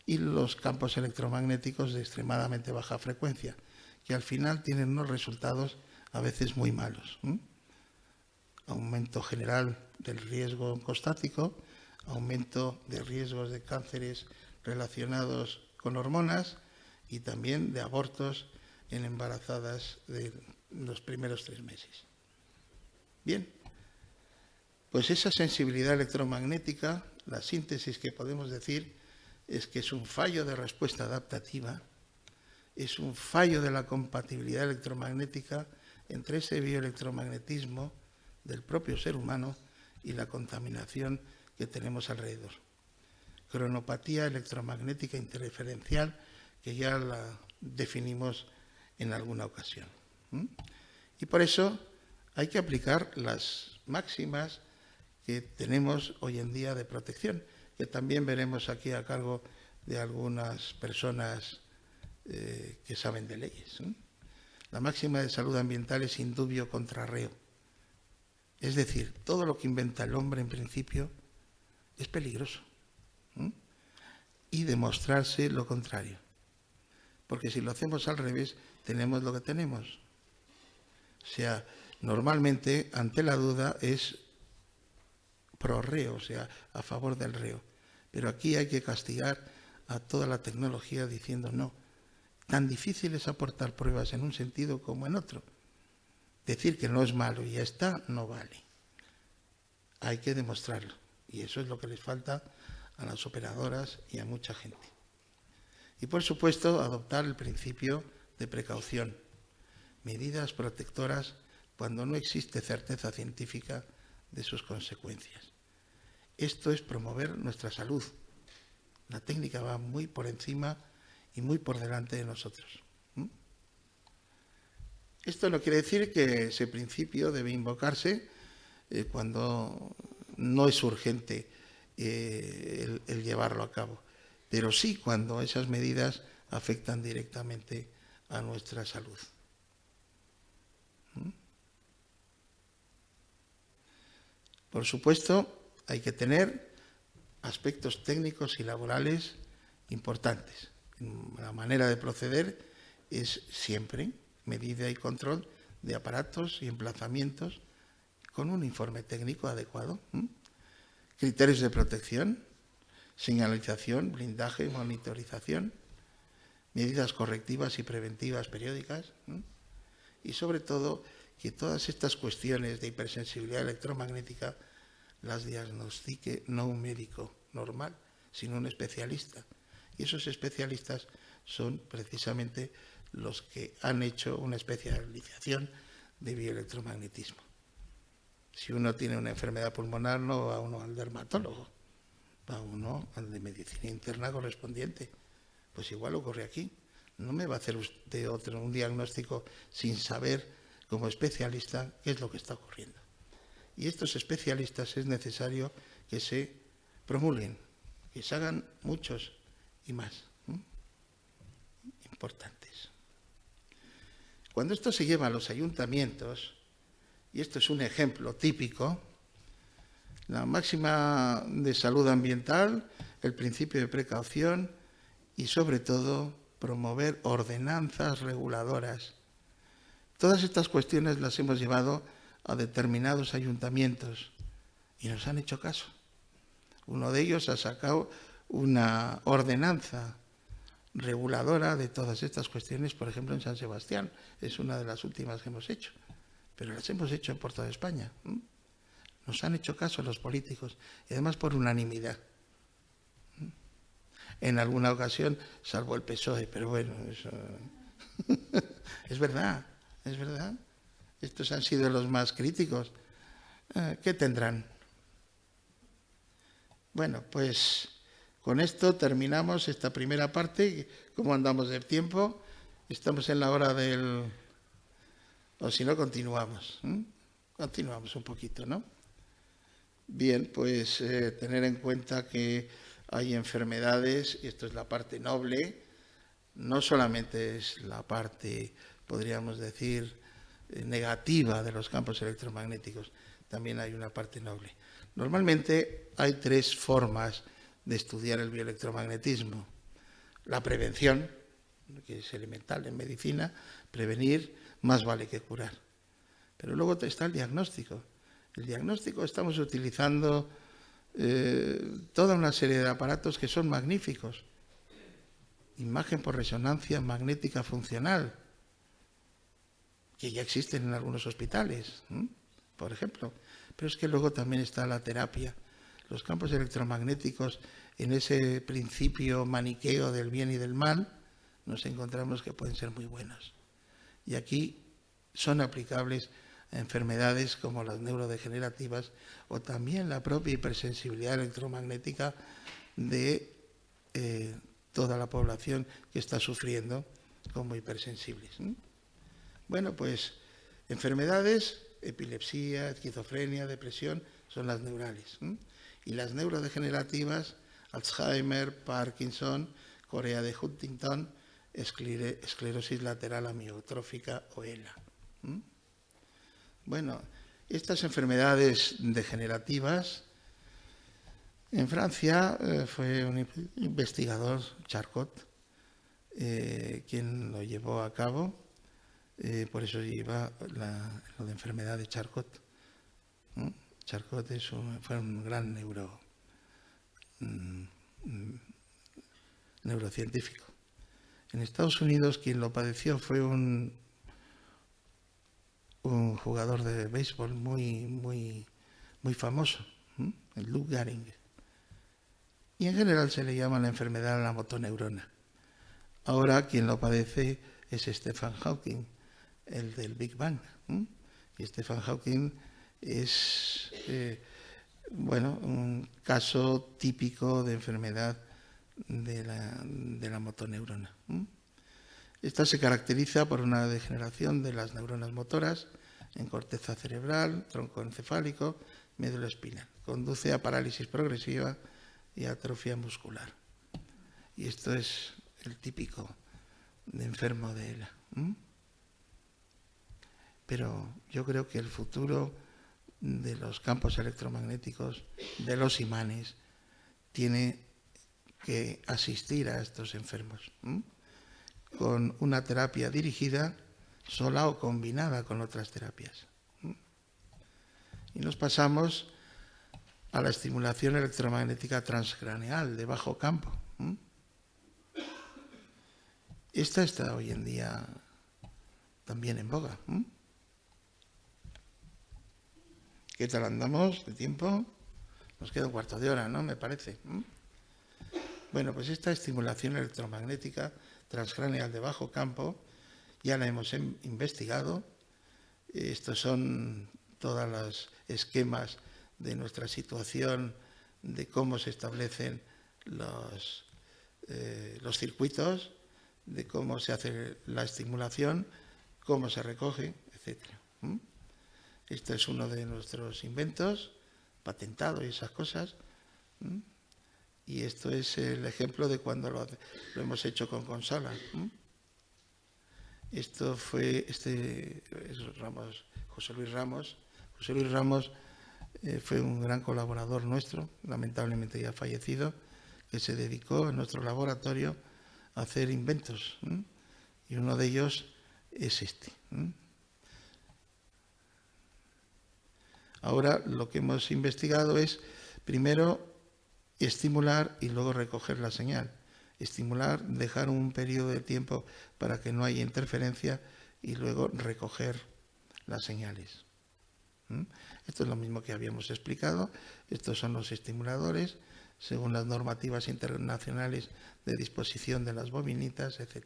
y los campos electromagnéticos de extremadamente baja frecuencia, que al final tienen unos resultados a veces muy malos. Aumento general del riesgo oncostático, aumento de riesgos de cánceres relacionados con hormonas y también de abortos en embarazadas de los primeros 3 meses. Bien, pues esa sensibilidad electromagnética, la síntesis que podemos decir es que es un fallo de respuesta adaptativa es un fallo de la compatibilidad electromagnética entre ese bioelectromagnetismo del propio ser humano y la contaminación que tenemos alrededor. Cronopatía electromagnética interferencial, que ya la definimos en alguna ocasión. Y por eso hay que aplicar las máximas que tenemos hoy en día de protección, que también veremos aquí a cargo de algunas personas que saben de leyes. La máxima de salud ambiental es indubio contra reo. Es decir, todo lo que inventa el hombre en principio es peligroso. Y demostrarse lo contrario. Porque si lo hacemos al revés, tenemos lo que tenemos. O sea, normalmente, ante la duda, es pro reo, o sea, a favor del reo. Pero aquí hay que castigar a toda la tecnología diciendo no. Tan difícil es aportar pruebas en un sentido como en otro. Decir que no es malo y ya está, no vale. Hay que demostrarlo. Y eso es lo que les falta a las operadoras y a mucha gente. Y por supuesto, adoptar el principio de precaución. Medidas protectoras cuando no existe certeza científica de sus consecuencias. Esto es promover nuestra salud. La técnica va muy por encima y muy por delante de nosotros. Esto no quiere decir que ese principio debe invocarse cuando no es urgente el llevarlo a cabo, pero sí cuando esas medidas afectan directamente a nuestra salud. Por supuesto, hay que tener aspectos técnicos y laborales importantes. La manera de proceder es siempre medida y control de aparatos y emplazamientos con un informe técnico adecuado. Criterios de protección, señalización, blindaje, monitorización, medidas correctivas y preventivas periódicas y sobre todo que todas estas cuestiones de hipersensibilidad electromagnética las diagnostique no un médico normal, sino un especialista. Y esos especialistas son precisamente los que han hecho una especialización de bioelectromagnetismo. Si uno tiene una enfermedad pulmonar, no va uno al dermatólogo, va uno al de medicina interna correspondiente. Pues igual ocurre aquí. No me va a hacer usted un diagnóstico sin saber, como especialista, qué es lo que está ocurriendo. Y estos especialistas es necesario que se promulguen, que se hagan muchos y más importantes. Cuando esto se lleva a los ayuntamientos, y esto es un ejemplo típico, la máxima de salud ambiental, el principio de precaución y sobre todo promover ordenanzas reguladoras. Todas estas cuestiones las hemos llevado a determinados ayuntamientos y nos han hecho caso. Uno de ellos ha sacado una ordenanza reguladora de todas estas cuestiones, por ejemplo en San Sebastián, es una de las últimas que hemos hecho, pero las hemos hecho por toda España. Nos han hecho caso los políticos y además por unanimidad. En alguna ocasión, salvo el PSOE, pero bueno, eso es verdad, es verdad. Estos han sido los más críticos. ¿Qué tendrán? Bueno, pues con esto terminamos esta primera parte. ¿Cómo andamos de tiempo? Estamos en la hora del... O si no, continuamos. Continuamos un poquito, ¿no? Bien, pues tener en cuenta que hay enfermedades, y esto es la parte noble, no solamente es la parte, podríamos decir, negativa de los campos electromagnéticos, también hay una parte noble. Normalmente hay tres formas de estudiar el bioelectromagnetismo. La prevención, que es elemental en medicina, prevenir más vale que curar. Pero luego está el diagnóstico. El diagnóstico estamos utilizando toda una serie de aparatos que son magníficos. Imagen por resonancia magnética funcional, que ya existen en algunos hospitales, por ejemplo. Pero es que luego también está la terapia. Los campos electromagnéticos, en ese principio maniqueo del bien y del mal, nos encontramos que pueden ser muy buenos. Y aquí son aplicables a enfermedades como las neurodegenerativas o también la propia hipersensibilidad electromagnética de toda la población que está sufriendo como hipersensibles. Bueno, pues enfermedades, epilepsia, esquizofrenia, depresión, son las neurales. Y las neurodegenerativas, Alzheimer, Parkinson, Corea de Huntington, esclerosis lateral amiotrófica o ELA. Bueno, estas enfermedades degenerativas, en Francia fue un investigador, Charcot, quien lo llevó a cabo, por eso lleva lo de enfermedad de Charcot. Charcot fue un gran neurocientífico. En Estados Unidos quien lo padeció fue un jugador de béisbol muy famoso, el Lou Gehrig. Y en general se le llama la enfermedad de la motoneurona. Ahora quien lo padece es Stephen Hawking, el del Big Bang. Y Stephen Hawking es un caso típico de enfermedad de la motoneurona. Esta se caracteriza por una degeneración de las neuronas motoras en corteza cerebral, tronco encefálico, médula espinal. Conduce a parálisis progresiva y atrofia muscular. Y esto es el típico de enfermo de ELA. Pero yo creo que el futuro de los campos electromagnéticos, de los imanes, tiene que asistir a estos enfermos con una terapia dirigida, sola o combinada con otras terapias. Y nos pasamos a la estimulación electromagnética transcraneal de bajo campo. Esta está hoy en día también en boga. ¿Qué tal andamos de tiempo? Nos queda un cuarto de hora, ¿no? Me parece. Bueno, pues esta estimulación electromagnética transcraneal de bajo campo ya la hemos investigado. Estos son todos los esquemas de nuestra situación, de cómo se establecen los circuitos, de cómo se hace la estimulación, cómo se recoge, etc. Este es uno de nuestros inventos, patentado y esas cosas. Y esto es el ejemplo de cuando lo hemos hecho con Consola. Esto fue José Luis Ramos. José Luis Ramos fue un gran colaborador nuestro, lamentablemente ya fallecido, que se dedicó en nuestro laboratorio a hacer inventos. Y uno de ellos es este. Ahora lo que hemos investigado es, primero, estimular y luego recoger la señal. Estimular, dejar un periodo de tiempo para que no haya interferencia y luego recoger las señales. Esto es lo mismo que habíamos explicado. Estos son los estimuladores, según las normativas internacionales de disposición de las bobinitas, etc.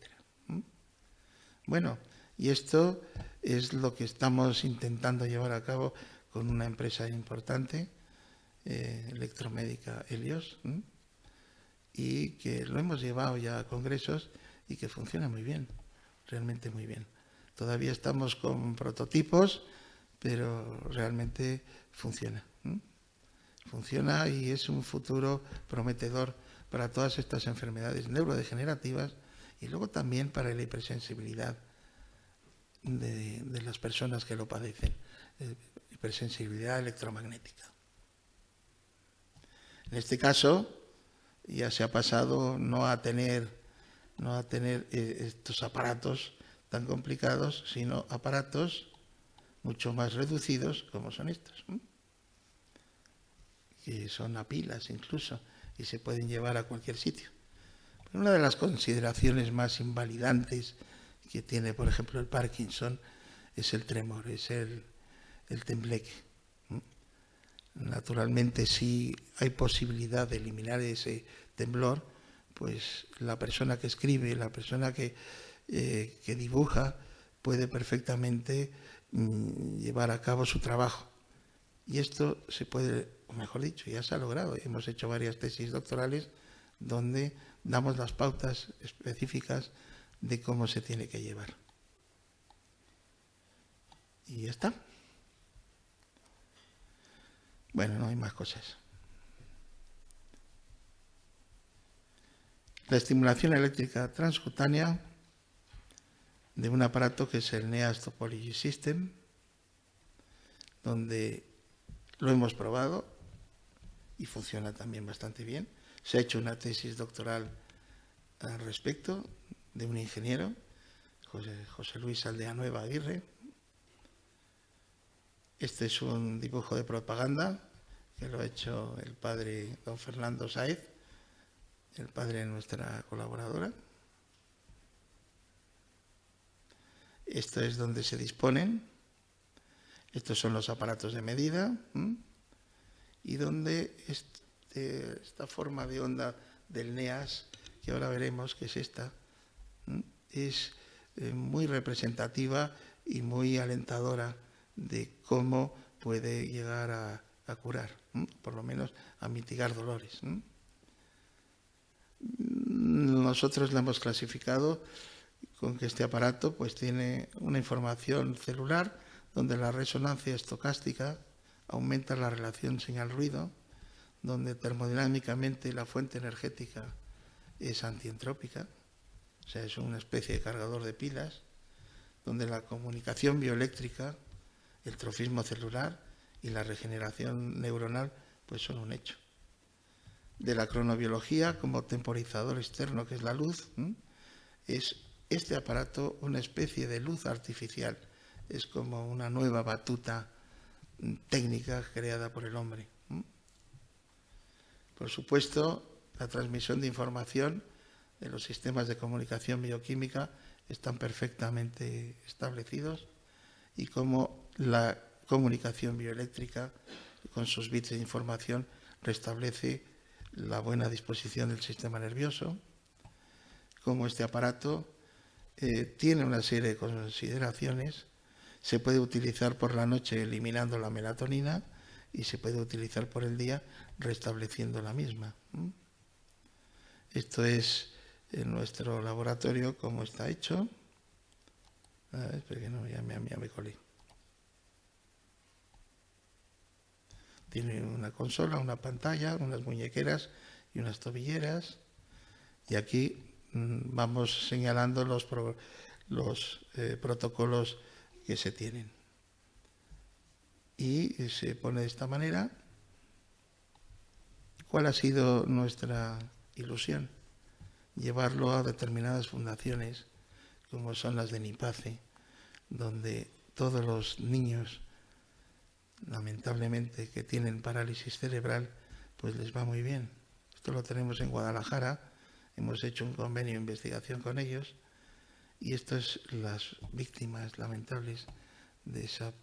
Bueno, y esto es lo que estamos intentando llevar a cabo con una empresa importante, electromédica Helios, y que lo hemos llevado ya a congresos y que funciona muy bien, realmente muy bien. Todavía estamos con prototipos, pero realmente funciona. Funciona y es un futuro prometedor para todas estas enfermedades neurodegenerativas y luego también para la hipersensibilidad de las personas que lo padecen, hipersensibilidad electromagnética. En este caso ya se ha pasado no a tener estos aparatos tan complicados, sino aparatos mucho más reducidos como son estos, que son a pilas incluso y se pueden llevar a cualquier sitio. Pero una de las consideraciones más invalidantes que tiene, por ejemplo, el Parkinson es el tremor, es el tembleque. Naturalmente sí hay posibilidad de eliminar ese temblor, pues la persona que escribe, la persona que dibuja, puede perfectamente llevar a cabo su trabajo. Y esto se puede, o mejor dicho, ya se ha logrado. Hemos hecho varias tesis doctorales donde damos las pautas específicas de cómo se tiene que llevar. Y ya está. Bueno, no hay más cosas. La estimulación eléctrica transcutánea de un aparato que es el NEAS Topology System, donde lo hemos probado y funciona también bastante bien. Se ha hecho una tesis doctoral al respecto de un ingeniero, José Luis Aldeanueva Aguirre. Este es un dibujo de propaganda que lo ha hecho el padre don Fernando Sáez, el padre de nuestra colaboradora. Esto es donde se disponen. Estos son los aparatos de medida. Y donde esta forma de onda del NEAS, que ahora veremos que es esta, es muy representativa y muy alentadora de cómo puede llegar a curar, por lo menos a mitigar dolores. Nosotros la hemos clasificado con que este aparato pues tiene una información celular donde la resonancia estocástica aumenta la relación señal-ruido, donde termodinámicamente la fuente energética es antientrópica, o sea, es una especie de cargador de pilas, donde la comunicación bioeléctrica, el trofismo celular y la regeneración neuronal pues son un hecho. De la cronobiología como temporizador externo, que es la luz, es este aparato una especie de luz artificial, es como una nueva batuta técnica creada por el hombre. Por supuesto, la transmisión de información de los sistemas de comunicación bioquímica están perfectamente establecidos y como la comunicación bioeléctrica con sus bits de información restablece la buena disposición del sistema nervioso, como este aparato tiene una serie de consideraciones. Se puede utilizar por la noche eliminando la melatonina y se puede utilizar por el día restableciendo la misma. Esto es en nuestro laboratorio como está hecho. A ver, espera que no, ya me colé. Tiene una consola, una pantalla, unas muñequeras y unas tobilleras. Y aquí vamos señalando los protocolos que se tienen. Y se pone de esta manera. ¿Cuál ha sido nuestra ilusión? Llevarlo a determinadas fundaciones, como son las de Nipace, donde todos los niños, lamentablemente, que tienen parálisis cerebral, pues les va muy bien. Esto lo tenemos en Guadalajara, hemos hecho un convenio de investigación con ellos, y esto es las víctimas lamentables de esa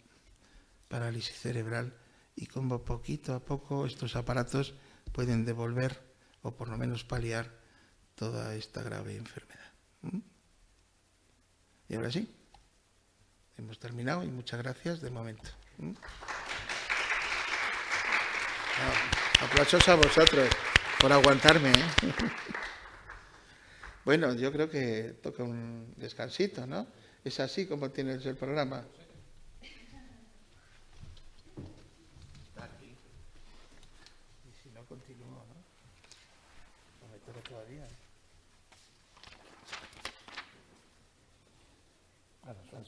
parálisis cerebral y como poquito a poco estos aparatos pueden devolver o por lo menos paliar toda esta grave enfermedad. Y ahora sí, hemos terminado y muchas gracias de momento. Aplausos a vosotros por aguantarme. Bueno, yo creo que toca un descansito, ¿no? Es así como tienes el programa. Y si no, continúo, ¿no? No me toca todavía.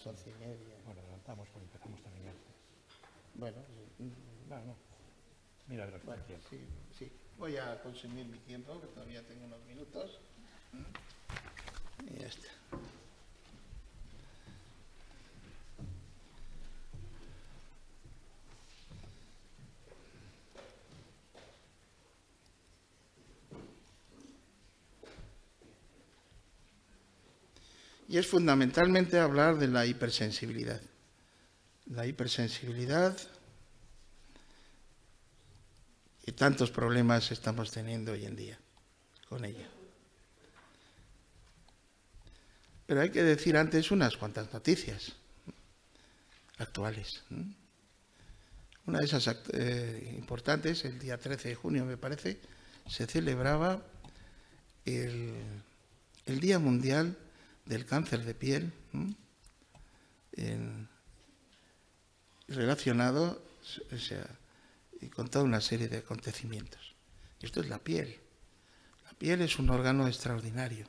Son 11:30. Bueno, adelantamos porque empezamos también antes. Bueno, No. Mira, bueno, sí. Voy a consumir mi tiempo, que todavía tengo unos minutos. Y ya está. Y es fundamentalmente hablar de la hipersensibilidad. La hipersensibilidad y tantos problemas estamos teniendo hoy en día con ella. Pero hay que decir antes unas cuantas noticias actuales. Una de esas importantes, el día 13 de junio me parece, se celebraba el Día Mundial del Cáncer de Piel, relacionado, o sea, con toda una serie de acontecimientos. Y esto es la piel. La piel es un órgano extraordinario.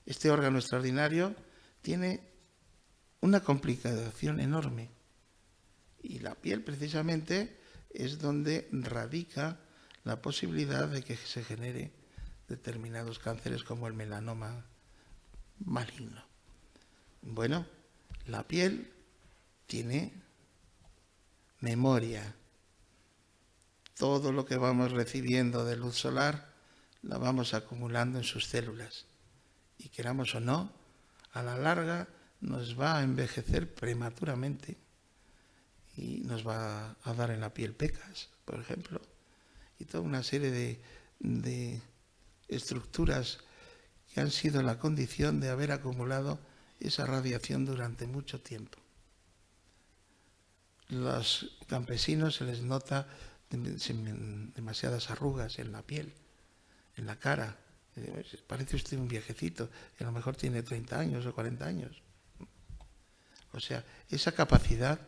Este órgano extraordinario tiene una complicación enorme. Y la piel precisamente es donde radica la posibilidad de que se genere determinados cánceres como el melanoma maligno. Bueno, la piel tiene memoria. Todo lo que vamos recibiendo de luz solar la vamos acumulando en sus células. Y queramos o no, a la larga nos va a envejecer prematuramente y nos va a dar en la piel pecas, por ejemplo, y toda una serie de estructuras que han sido la condición de haber acumulado esa radiación durante mucho tiempo. Los campesinos se les nota demasiadas arrugas en la piel, en la cara. Parece usted un viejecito, que a lo mejor tiene 30 años o 40 años. O sea, esa capacidad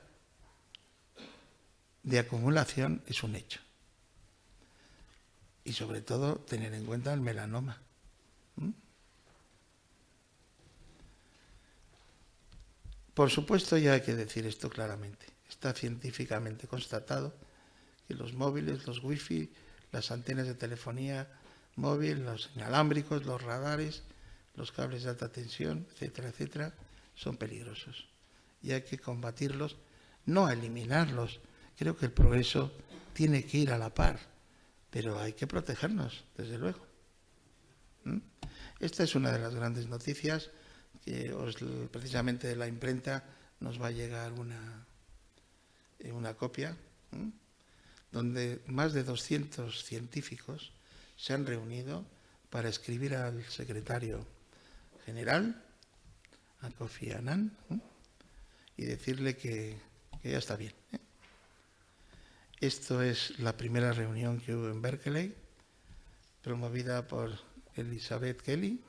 de acumulación es un hecho. Y sobre todo tener en cuenta el melanoma. Por supuesto, ya hay que decir esto claramente. Está científicamente constatado que los móviles, los wifi, las antenas de telefonía móvil, los inalámbricos, los radares, los cables de alta tensión, etcétera, etcétera, son peligrosos. Y hay que combatirlos, no eliminarlos. Creo que el progreso tiene que ir a la par, pero hay que protegernos, desde luego. Esta es una de las grandes noticias que precisamente de la imprenta nos va a llegar una copia, donde más de 200 científicos se han reunido para escribir al secretario general, a Kofi Annan, y decirle que ya está bien. Esto es la primera reunión que hubo en Berkeley, promovida por Elizabeth Kelly.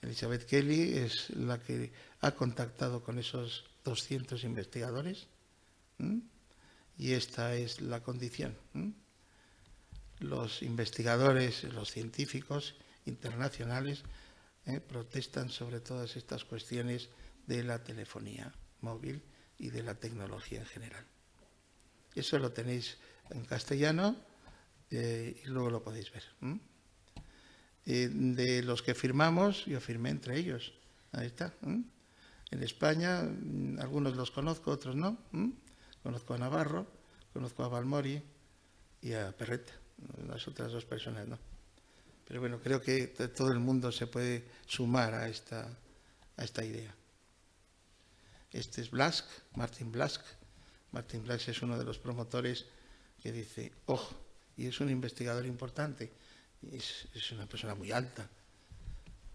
Elizabeth Kelly es la que ha contactado con esos 200 investigadores, y esta es la condición. Los investigadores, los científicos internacionales protestan sobre todas estas cuestiones de la telefonía móvil y de la tecnología en general. Eso lo tenéis en castellano y luego lo podéis ver. De los que firmamos, yo firmé entre ellos. Ahí está. En España, algunos los conozco, otros no. Conozco a Navarro, conozco a Balmori y a Perret. Las otras dos personas no. Pero bueno, creo que todo el mundo se puede sumar a esta idea. Este es Blask, Martin Blask. Martin Blask es uno de los promotores que dice, ojo, y es un investigador importante, y es una persona muy alta.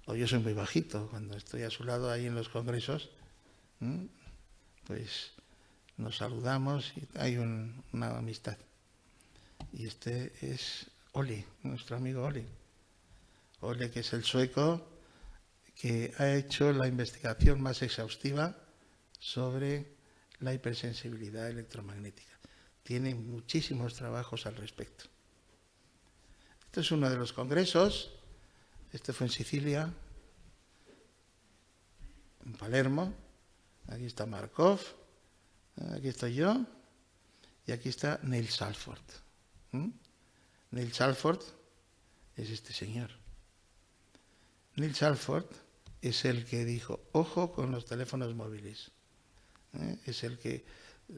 O yo soy muy bajito, cuando estoy a su lado ahí en los congresos, pues nos saludamos y hay una amistad. Y este es Ole, nuestro amigo Ole. Ole, que es el sueco que ha hecho la investigación más exhaustiva sobre la hipersensibilidad electromagnética. Tiene muchísimos trabajos al respecto. Este es uno de los congresos. Este fue en Sicilia, en Palermo. Aquí está Markov, aquí estoy yo, y aquí está Neil Salford. Neil Salford es este señor. Neil Salford es el que dijo, ojo con los teléfonos móviles. Es el que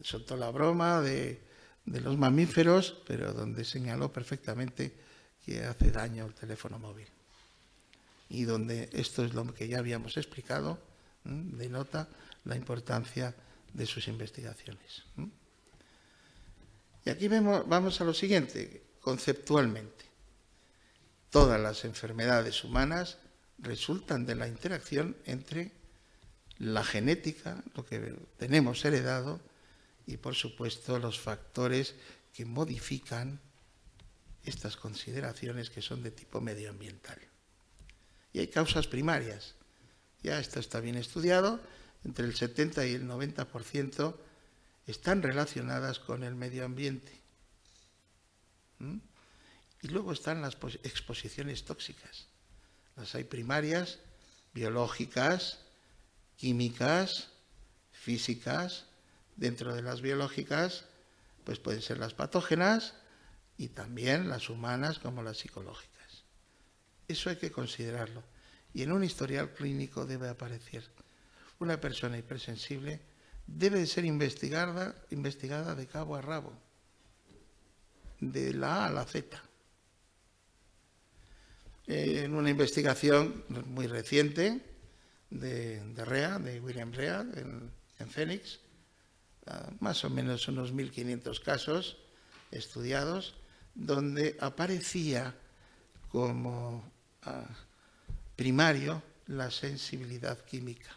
soltó la broma de los mamíferos, pero donde señaló perfectamente que hace daño el teléfono móvil. Y donde esto es lo que ya habíamos explicado, denota la importancia de sus investigaciones. Y aquí vamos a lo siguiente, conceptualmente. Todas las enfermedades humanas resultan de la interacción entre la genética, lo que tenemos heredado, y por supuesto los factores que modifican estas consideraciones que son de tipo medioambiental. Y hay causas primarias. Ya esto está bien estudiado, entre el 70 y el 90% están relacionadas con el medio ambiente. Y luego están las exposiciones tóxicas. Las hay primarias, biológicas, químicas, físicas. Dentro de las biológicas, pues pueden ser las patógenas y también las humanas como las psicológicas. Eso hay que considerarlo. Y en un historial clínico debe aparecer. Una persona hipersensible debe de ser investigada de cabo a rabo, de la A a la Z. En una investigación muy reciente de Rea, de William Rea, en Phoenix, más o menos unos 1.500 casos estudiados, donde aparecía como primario la sensibilidad química,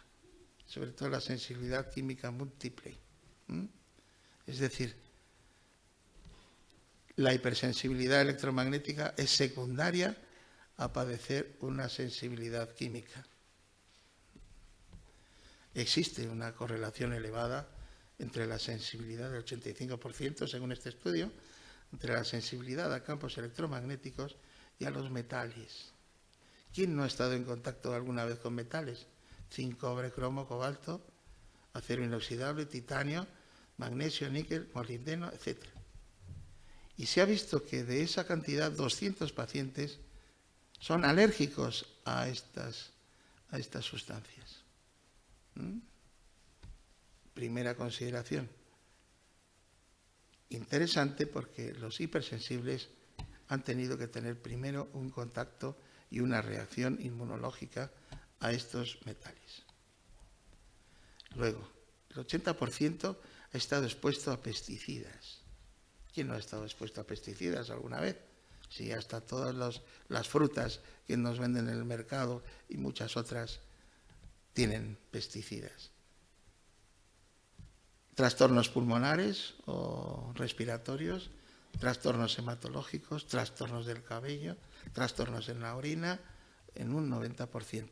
sobre todo la sensibilidad química múltiple. Es decir, la hipersensibilidad electromagnética es secundaria a padecer una sensibilidad química. Existe una correlación elevada entre la sensibilidad del 85%, según este estudio, entre la sensibilidad a campos electromagnéticos y a los metales. ¿Quién no ha estado en contacto alguna vez con metales? Zinc, cobre, cromo, cobalto, acero inoxidable, titanio, magnesio, níquel, molibdeno, etc. Y se ha visto que de esa cantidad, 200 pacientes son alérgicos a estas sustancias. Primera consideración. Interesante porque los hipersensibles han tenido que tener primero un contacto y una reacción inmunológica a estos metales. Luego, el 80% ha estado expuesto a pesticidas. ¿Quién no ha estado expuesto a pesticidas alguna vez? Sí, hasta todas las frutas que nos venden en el mercado y muchas otras tienen pesticidas. Trastornos pulmonares o respiratorios, trastornos hematológicos, trastornos del cabello, trastornos en la orina, en un 90%.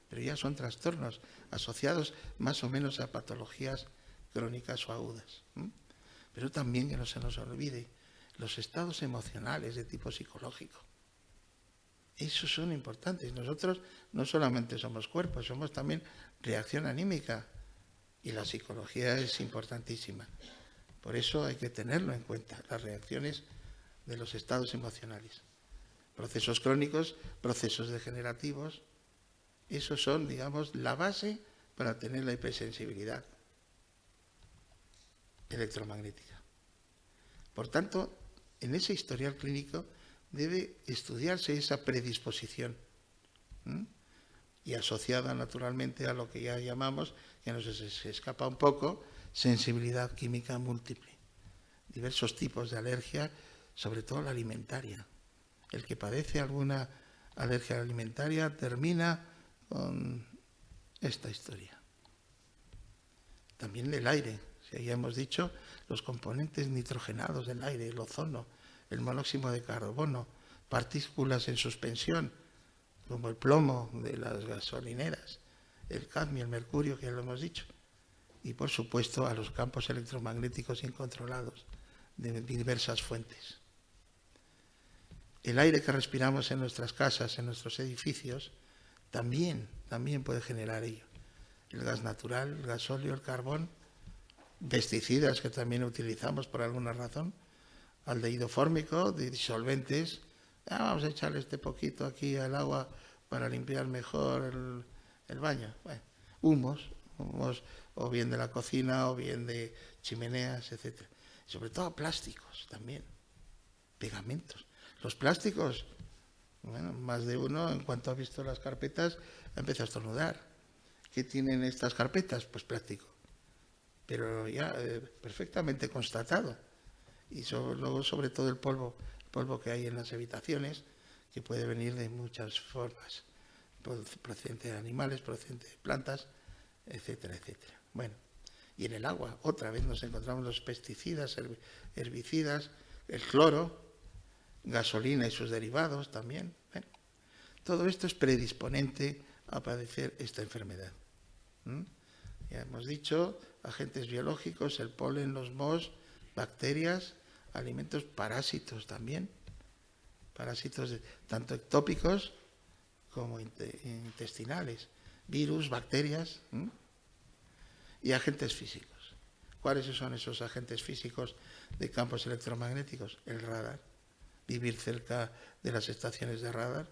Pero ya son trastornos asociados más o menos a patologías crónicas o agudas. Pero también, que no se nos olvide, los estados emocionales de tipo psicológico. Esos son importantes. Nosotros no solamente somos cuerpo, somos también reacción anímica. Y la psicología es importantísima. Por eso hay que tenerlo en cuenta, las reacciones de los estados emocionales. Procesos crónicos, procesos degenerativos, esos son, digamos, la base para tener la hipersensibilidad electromagnética. Por tanto, en ese historial clínico debe estudiarse esa predisposición y asociada naturalmente a lo que ya llamamos, que nos se escapa un poco, sensibilidad química múltiple. Diversos tipos de alergia, sobre todo la alimentaria. El que padece alguna alergia alimentaria termina con esta historia. También del aire. Ya hemos dicho los componentes nitrogenados del aire, el ozono, el monóxido de carbono, partículas en suspensión, como el plomo de las gasolineras, el cadmio, el mercurio, que ya lo hemos dicho, y por supuesto a los campos electromagnéticos incontrolados de diversas fuentes. El aire que respiramos en nuestras casas, en nuestros edificios, también puede generar ello. El gas natural, el gasóleo, el carbón, pesticidas que también utilizamos por alguna razón, aldehído fórmico, disolventes. Vamos a echarle este poquito aquí al agua para limpiar mejor el baño. Bueno, humos, o bien de la cocina o bien de chimeneas, etc. Sobre todo plásticos también, pegamentos. Los plásticos, bueno, más de uno en cuanto ha visto las carpetas empieza a estornudar. ¿Qué tienen estas carpetas? Pues plástico. Pero ya perfectamente constatado. Y luego sobre todo el polvo que hay en las habitaciones, que puede venir de muchas formas. procedente de animales, procedente de plantas, etcétera, etcétera. Bueno, y en el agua, otra vez nos encontramos los pesticidas, herbicidas, el cloro, gasolina y sus derivados también. Bueno, todo esto es predisponente a padecer esta enfermedad. Ya hemos dicho, agentes biológicos, el polen, los mohos, bacterias, alimentos, parásitos también, parásitos tanto ectópicos como intestinales, virus, bacterias, y agentes físicos. ¿Cuáles son esos agentes físicos de campos electromagnéticos? El radar, vivir cerca de las estaciones de radar,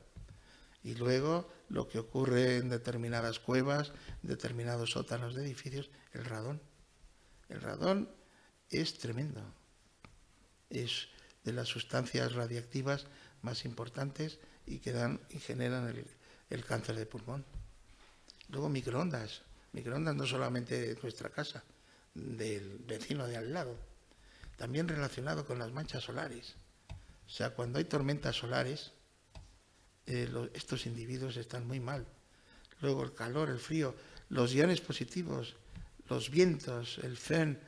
y luego lo que ocurre en determinadas cuevas, en determinados sótanos de edificios, el radón. El radón es tremendo, es de las sustancias radiactivas más importantes y que dan y generan el cáncer de pulmón. Luego microondas no solamente de nuestra casa, del vecino de al lado, también relacionado con las manchas solares. O sea, cuando hay tormentas solares, estos individuos están muy mal. Luego el calor, el frío, los iones positivos, los vientos, el fen,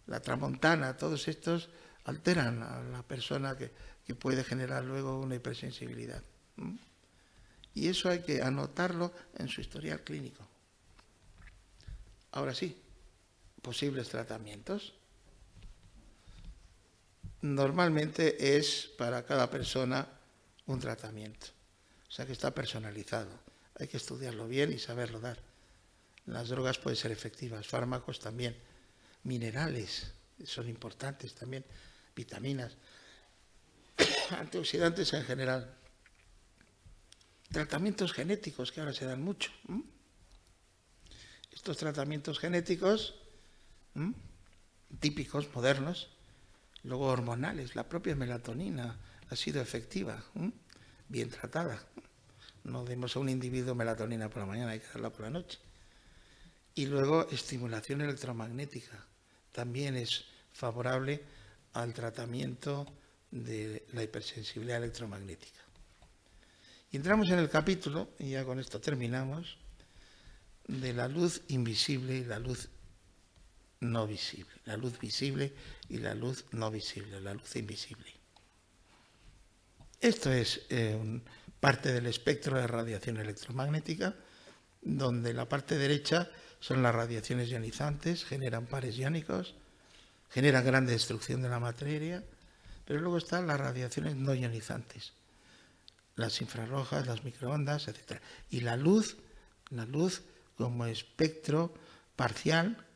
la tramontana, todos estos alteran a la persona que puede generar luego una hipersensibilidad. Y eso hay que anotarlo en su historial clínico. Ahora sí, posibles tratamientos. Normalmente es para cada persona un tratamiento, o sea que está personalizado. Hay que estudiarlo bien y saberlo dar. Las drogas pueden ser efectivas, fármacos también, minerales son importantes también, vitaminas, antioxidantes en general. Tratamientos genéticos que ahora se dan mucho. Estos tratamientos genéticos típicos, modernos, luego hormonales, la propia melatonina ha sido efectiva, bien tratada. No demos a un individuo melatonina por la mañana, hay que darla por la noche. Y luego estimulación electromagnética, también es favorable al tratamiento de la hipersensibilidad electromagnética. Y entramos en el capítulo, y ya con esto terminamos, de la luz invisible y la luz no visible, la luz visible y la luz no visible, la luz invisible. Esto es parte del espectro de radiación electromagnética, donde la parte derecha son las radiaciones ionizantes, generan pares iónicos, generan gran destrucción de la materia, pero luego están las radiaciones no ionizantes, las infrarrojas, las microondas, etc. Y la luz como espectro parcial,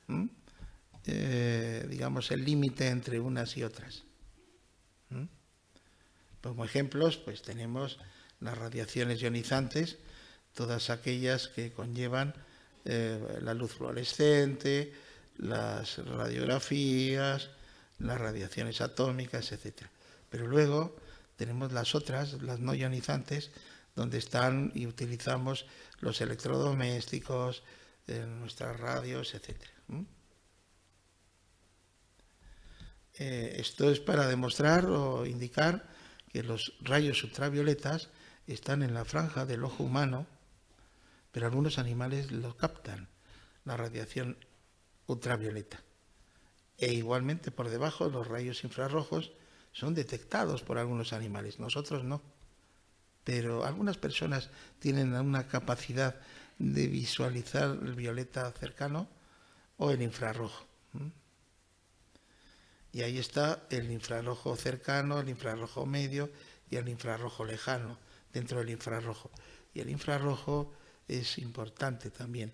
digamos el límite entre unas y otras. Como ejemplos, pues tenemos las radiaciones ionizantes, todas aquellas que conllevan la luz fluorescente, las radiografías, las radiaciones atómicas, etc. Pero luego tenemos las otras, las no ionizantes, donde están y utilizamos los electrodomésticos, nuestras radios, etc. Esto es para demostrar o indicar que los rayos ultravioletas están en la franja del ojo humano, pero algunos animales lo captan, la radiación ultravioleta. E igualmente por debajo los rayos infrarrojos son detectados por algunos animales, nosotros no. Pero algunas personas tienen una capacidad de visualizar el violeta cercano o el infrarrojo. Y ahí está el infrarrojo cercano, el infrarrojo medio y el infrarrojo lejano dentro del infrarrojo. Y el infrarrojo es importante también,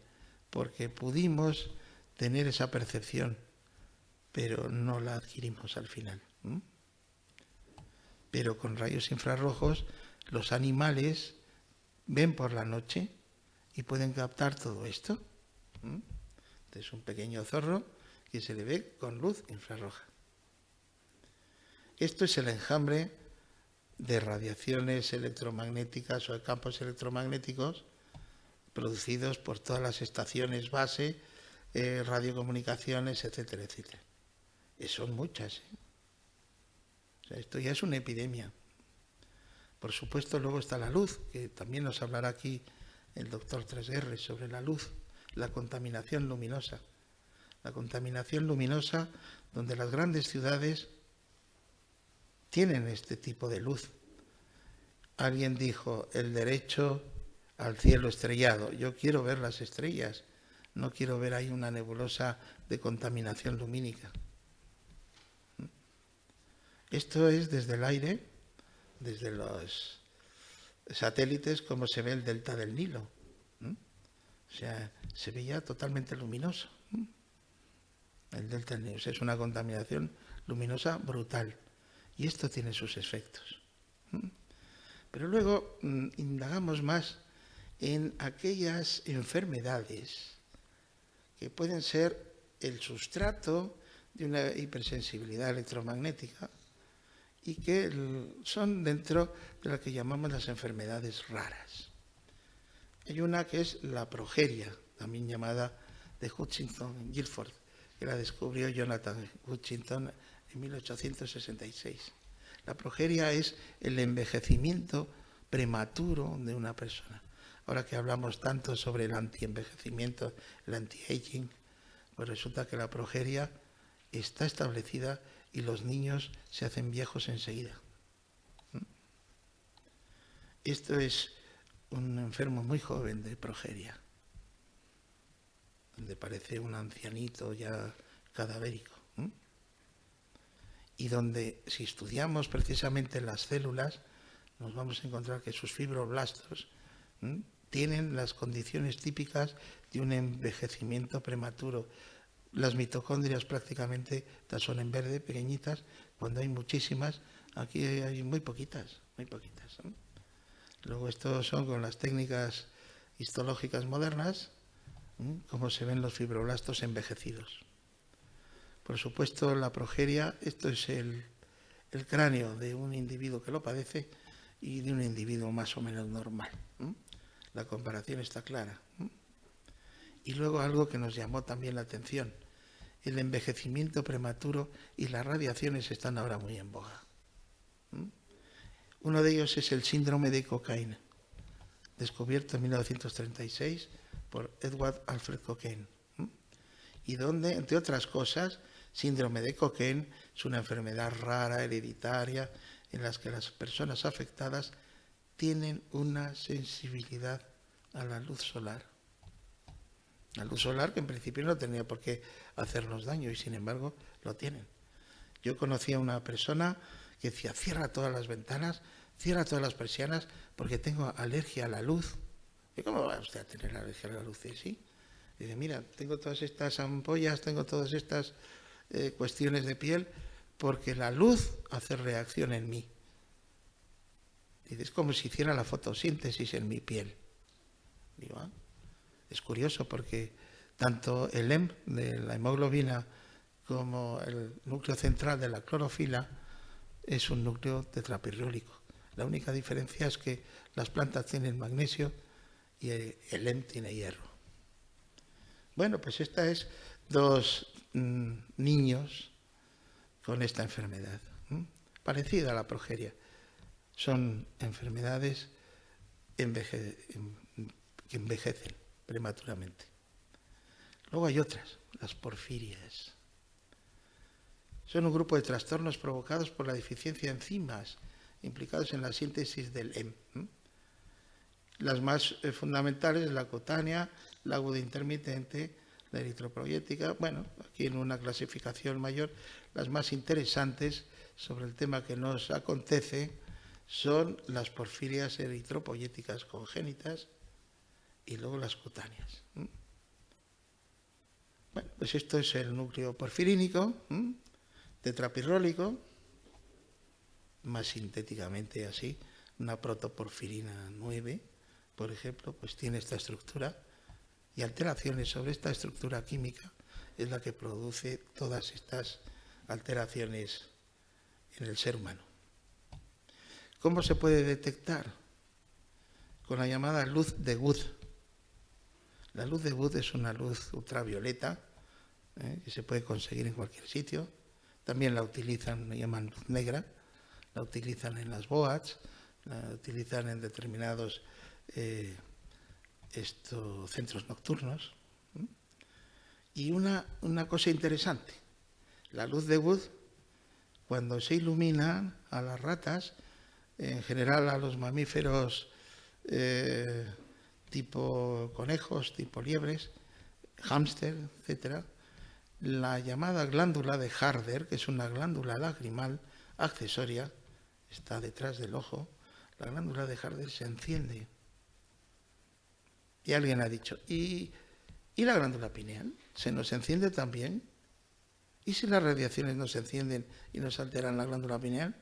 porque pudimos tener esa percepción, pero no la adquirimos al final. Pero con rayos infrarrojos los animales ven por la noche y pueden captar todo esto. Este es un pequeño zorro que se le ve con luz infrarroja. Esto es el enjambre de radiaciones electromagnéticas o de campos electromagnéticos producidos por todas las estaciones base, radiocomunicaciones, etcétera, etcétera. Son muchas. O sea, esto ya es una epidemia. Por supuesto, luego está la luz, que también nos hablará aquí el doctor Tresguerres sobre la luz, la contaminación luminosa. La contaminación luminosa donde las grandes ciudades tienen este tipo de luz. Alguien dijo, el derecho al cielo estrellado. Yo quiero ver las estrellas, no quiero ver ahí una nebulosa de contaminación lumínica. Esto es desde el aire, desde los satélites, como se ve el delta del Nilo. O sea, se veía totalmente luminoso. El delta del Nilo es una contaminación luminosa brutal. Y esto tiene sus efectos. Pero luego indagamos más en aquellas enfermedades que pueden ser el sustrato de una hipersensibilidad electromagnética y que son dentro de lo que llamamos las enfermedades raras. Hay una que es la progeria, también llamada de Hutchinson-Gilford, que la descubrió Jonathan Hutchinson en 1866. La progeria es el envejecimiento prematuro de una persona. Ahora que hablamos tanto sobre el antienvejecimiento, el anti-aging, pues resulta que la progeria está establecida y los niños se hacen viejos enseguida. Esto es un enfermo muy joven de progeria, donde parece un ancianito ya cadavérico. Y donde, si estudiamos precisamente las células, nos vamos a encontrar que sus fibroblastos tienen las condiciones típicas de un envejecimiento prematuro. Las mitocondrias prácticamente son en verde, pequeñitas, cuando hay muchísimas, aquí hay muy poquitas, muy poquitas. Luego estos son con las técnicas histológicas modernas, como se ven los fibroblastos envejecidos. Por supuesto, la progeria, esto es el cráneo de un individuo que lo padece y de un individuo más o menos normal. La comparación está clara. Y luego algo que nos llamó también la atención, el envejecimiento prematuro y las radiaciones están ahora muy en boga. Uno de ellos es el síndrome de Cockayne, descubierto en 1936 por Edward Alfred Cockayne, y donde, entre otras cosas, síndrome de Cockayne es una enfermedad rara, hereditaria, en la que las personas afectadas tienen una sensibilidad a la luz solar. La luz solar que en principio no tenía por qué hacernos daño y sin embargo lo tienen. Yo conocí a una persona que decía, cierra todas las ventanas, cierra todas las persianas porque tengo alergia a la luz. ¿Y cómo va usted a tener alergia a la luz? Y sí. Dice, mira, tengo todas estas ampollas, tengo todas estas cuestiones de piel porque la luz hace reacción en mí. Dice, es como si hiciera la fotosíntesis en mi piel. Digo, es curioso porque tanto el HEM de la hemoglobina como el núcleo central de la clorofila es un núcleo tetrapirrólico. La única diferencia es que las plantas tienen magnesio y el HEM tiene hierro. Bueno, pues esta es dos niños con esta enfermedad, parecida a la progeria. Son enfermedades que envejecen prematuramente. Luego hay otras, las porfirias. Son un grupo de trastornos provocados por la deficiencia de enzimas implicados en la síntesis del HEM. Las más fundamentales, la cutánea, la aguda intermitente, la eritropoyética. Bueno, aquí en una clasificación mayor, las más interesantes sobre el tema que nos acontece son las porfirias eritropoyéticas congénitas y luego las cutáneas. Bueno, pues esto es el núcleo porfirínico, tetrapirrólico, más sintéticamente así, una protoporfirina 9, por ejemplo, pues tiene esta estructura y alteraciones sobre esta estructura química es la que produce todas estas alteraciones en el ser humano. ¿Cómo se puede detectar? Con la llamada luz de Wood. La luz de Wood es una luz ultravioleta que se puede conseguir en cualquier sitio. También la utilizan, la llaman luz negra, la utilizan en las boats, La utilizan en determinados centros nocturnos. Y una cosa interesante, la luz de Wood, cuando se ilumina a las ratas, en general a los mamíferos tipo conejos, tipo liebres, hámster, etcétera, la llamada glándula de Harder, que es una glándula lagrimal accesoria, está detrás del ojo, la glándula de Harder se enciende. Y alguien ha dicho, ¿y la glándula pineal? ¿Se nos enciende también? ¿Y si las radiaciones nos encienden y nos alteran la glándula pineal?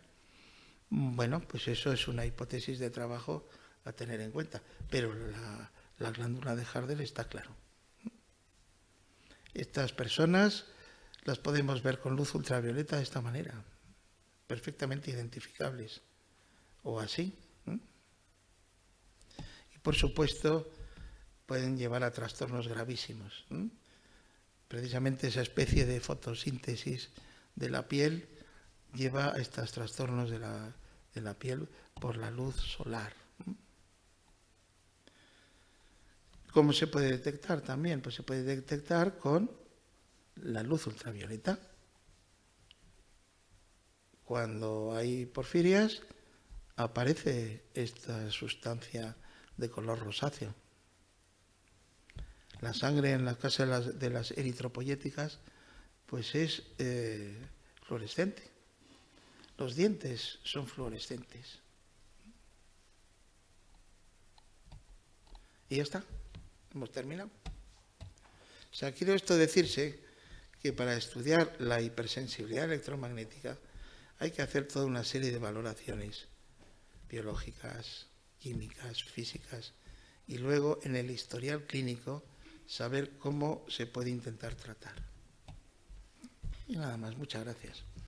Bueno, pues eso es una hipótesis de trabajo a tener en cuenta, pero la glándula de Harder está claro. Estas personas las podemos ver con luz ultravioleta de esta manera, perfectamente identificables, o así. Y por supuesto pueden llevar a trastornos gravísimos. Precisamente esa especie de fotosíntesis de la piel lleva a estos trastornos de la piel por la luz solar. ¿Cómo se puede detectar también? Pues se puede detectar con la luz ultravioleta. Cuando hay porfirias, aparece esta sustancia de color rosáceo. La sangre en la casa de las eritropoyéticas pues es fluorescente. Los dientes son fluorescentes. Y ya está. Hemos terminado. O sea, quiero esto decirse que para estudiar la hipersensibilidad electromagnética hay que hacer toda una serie de valoraciones biológicas, químicas, físicas, y luego en el historial clínico saber cómo se puede intentar tratar. Y nada más, muchas gracias.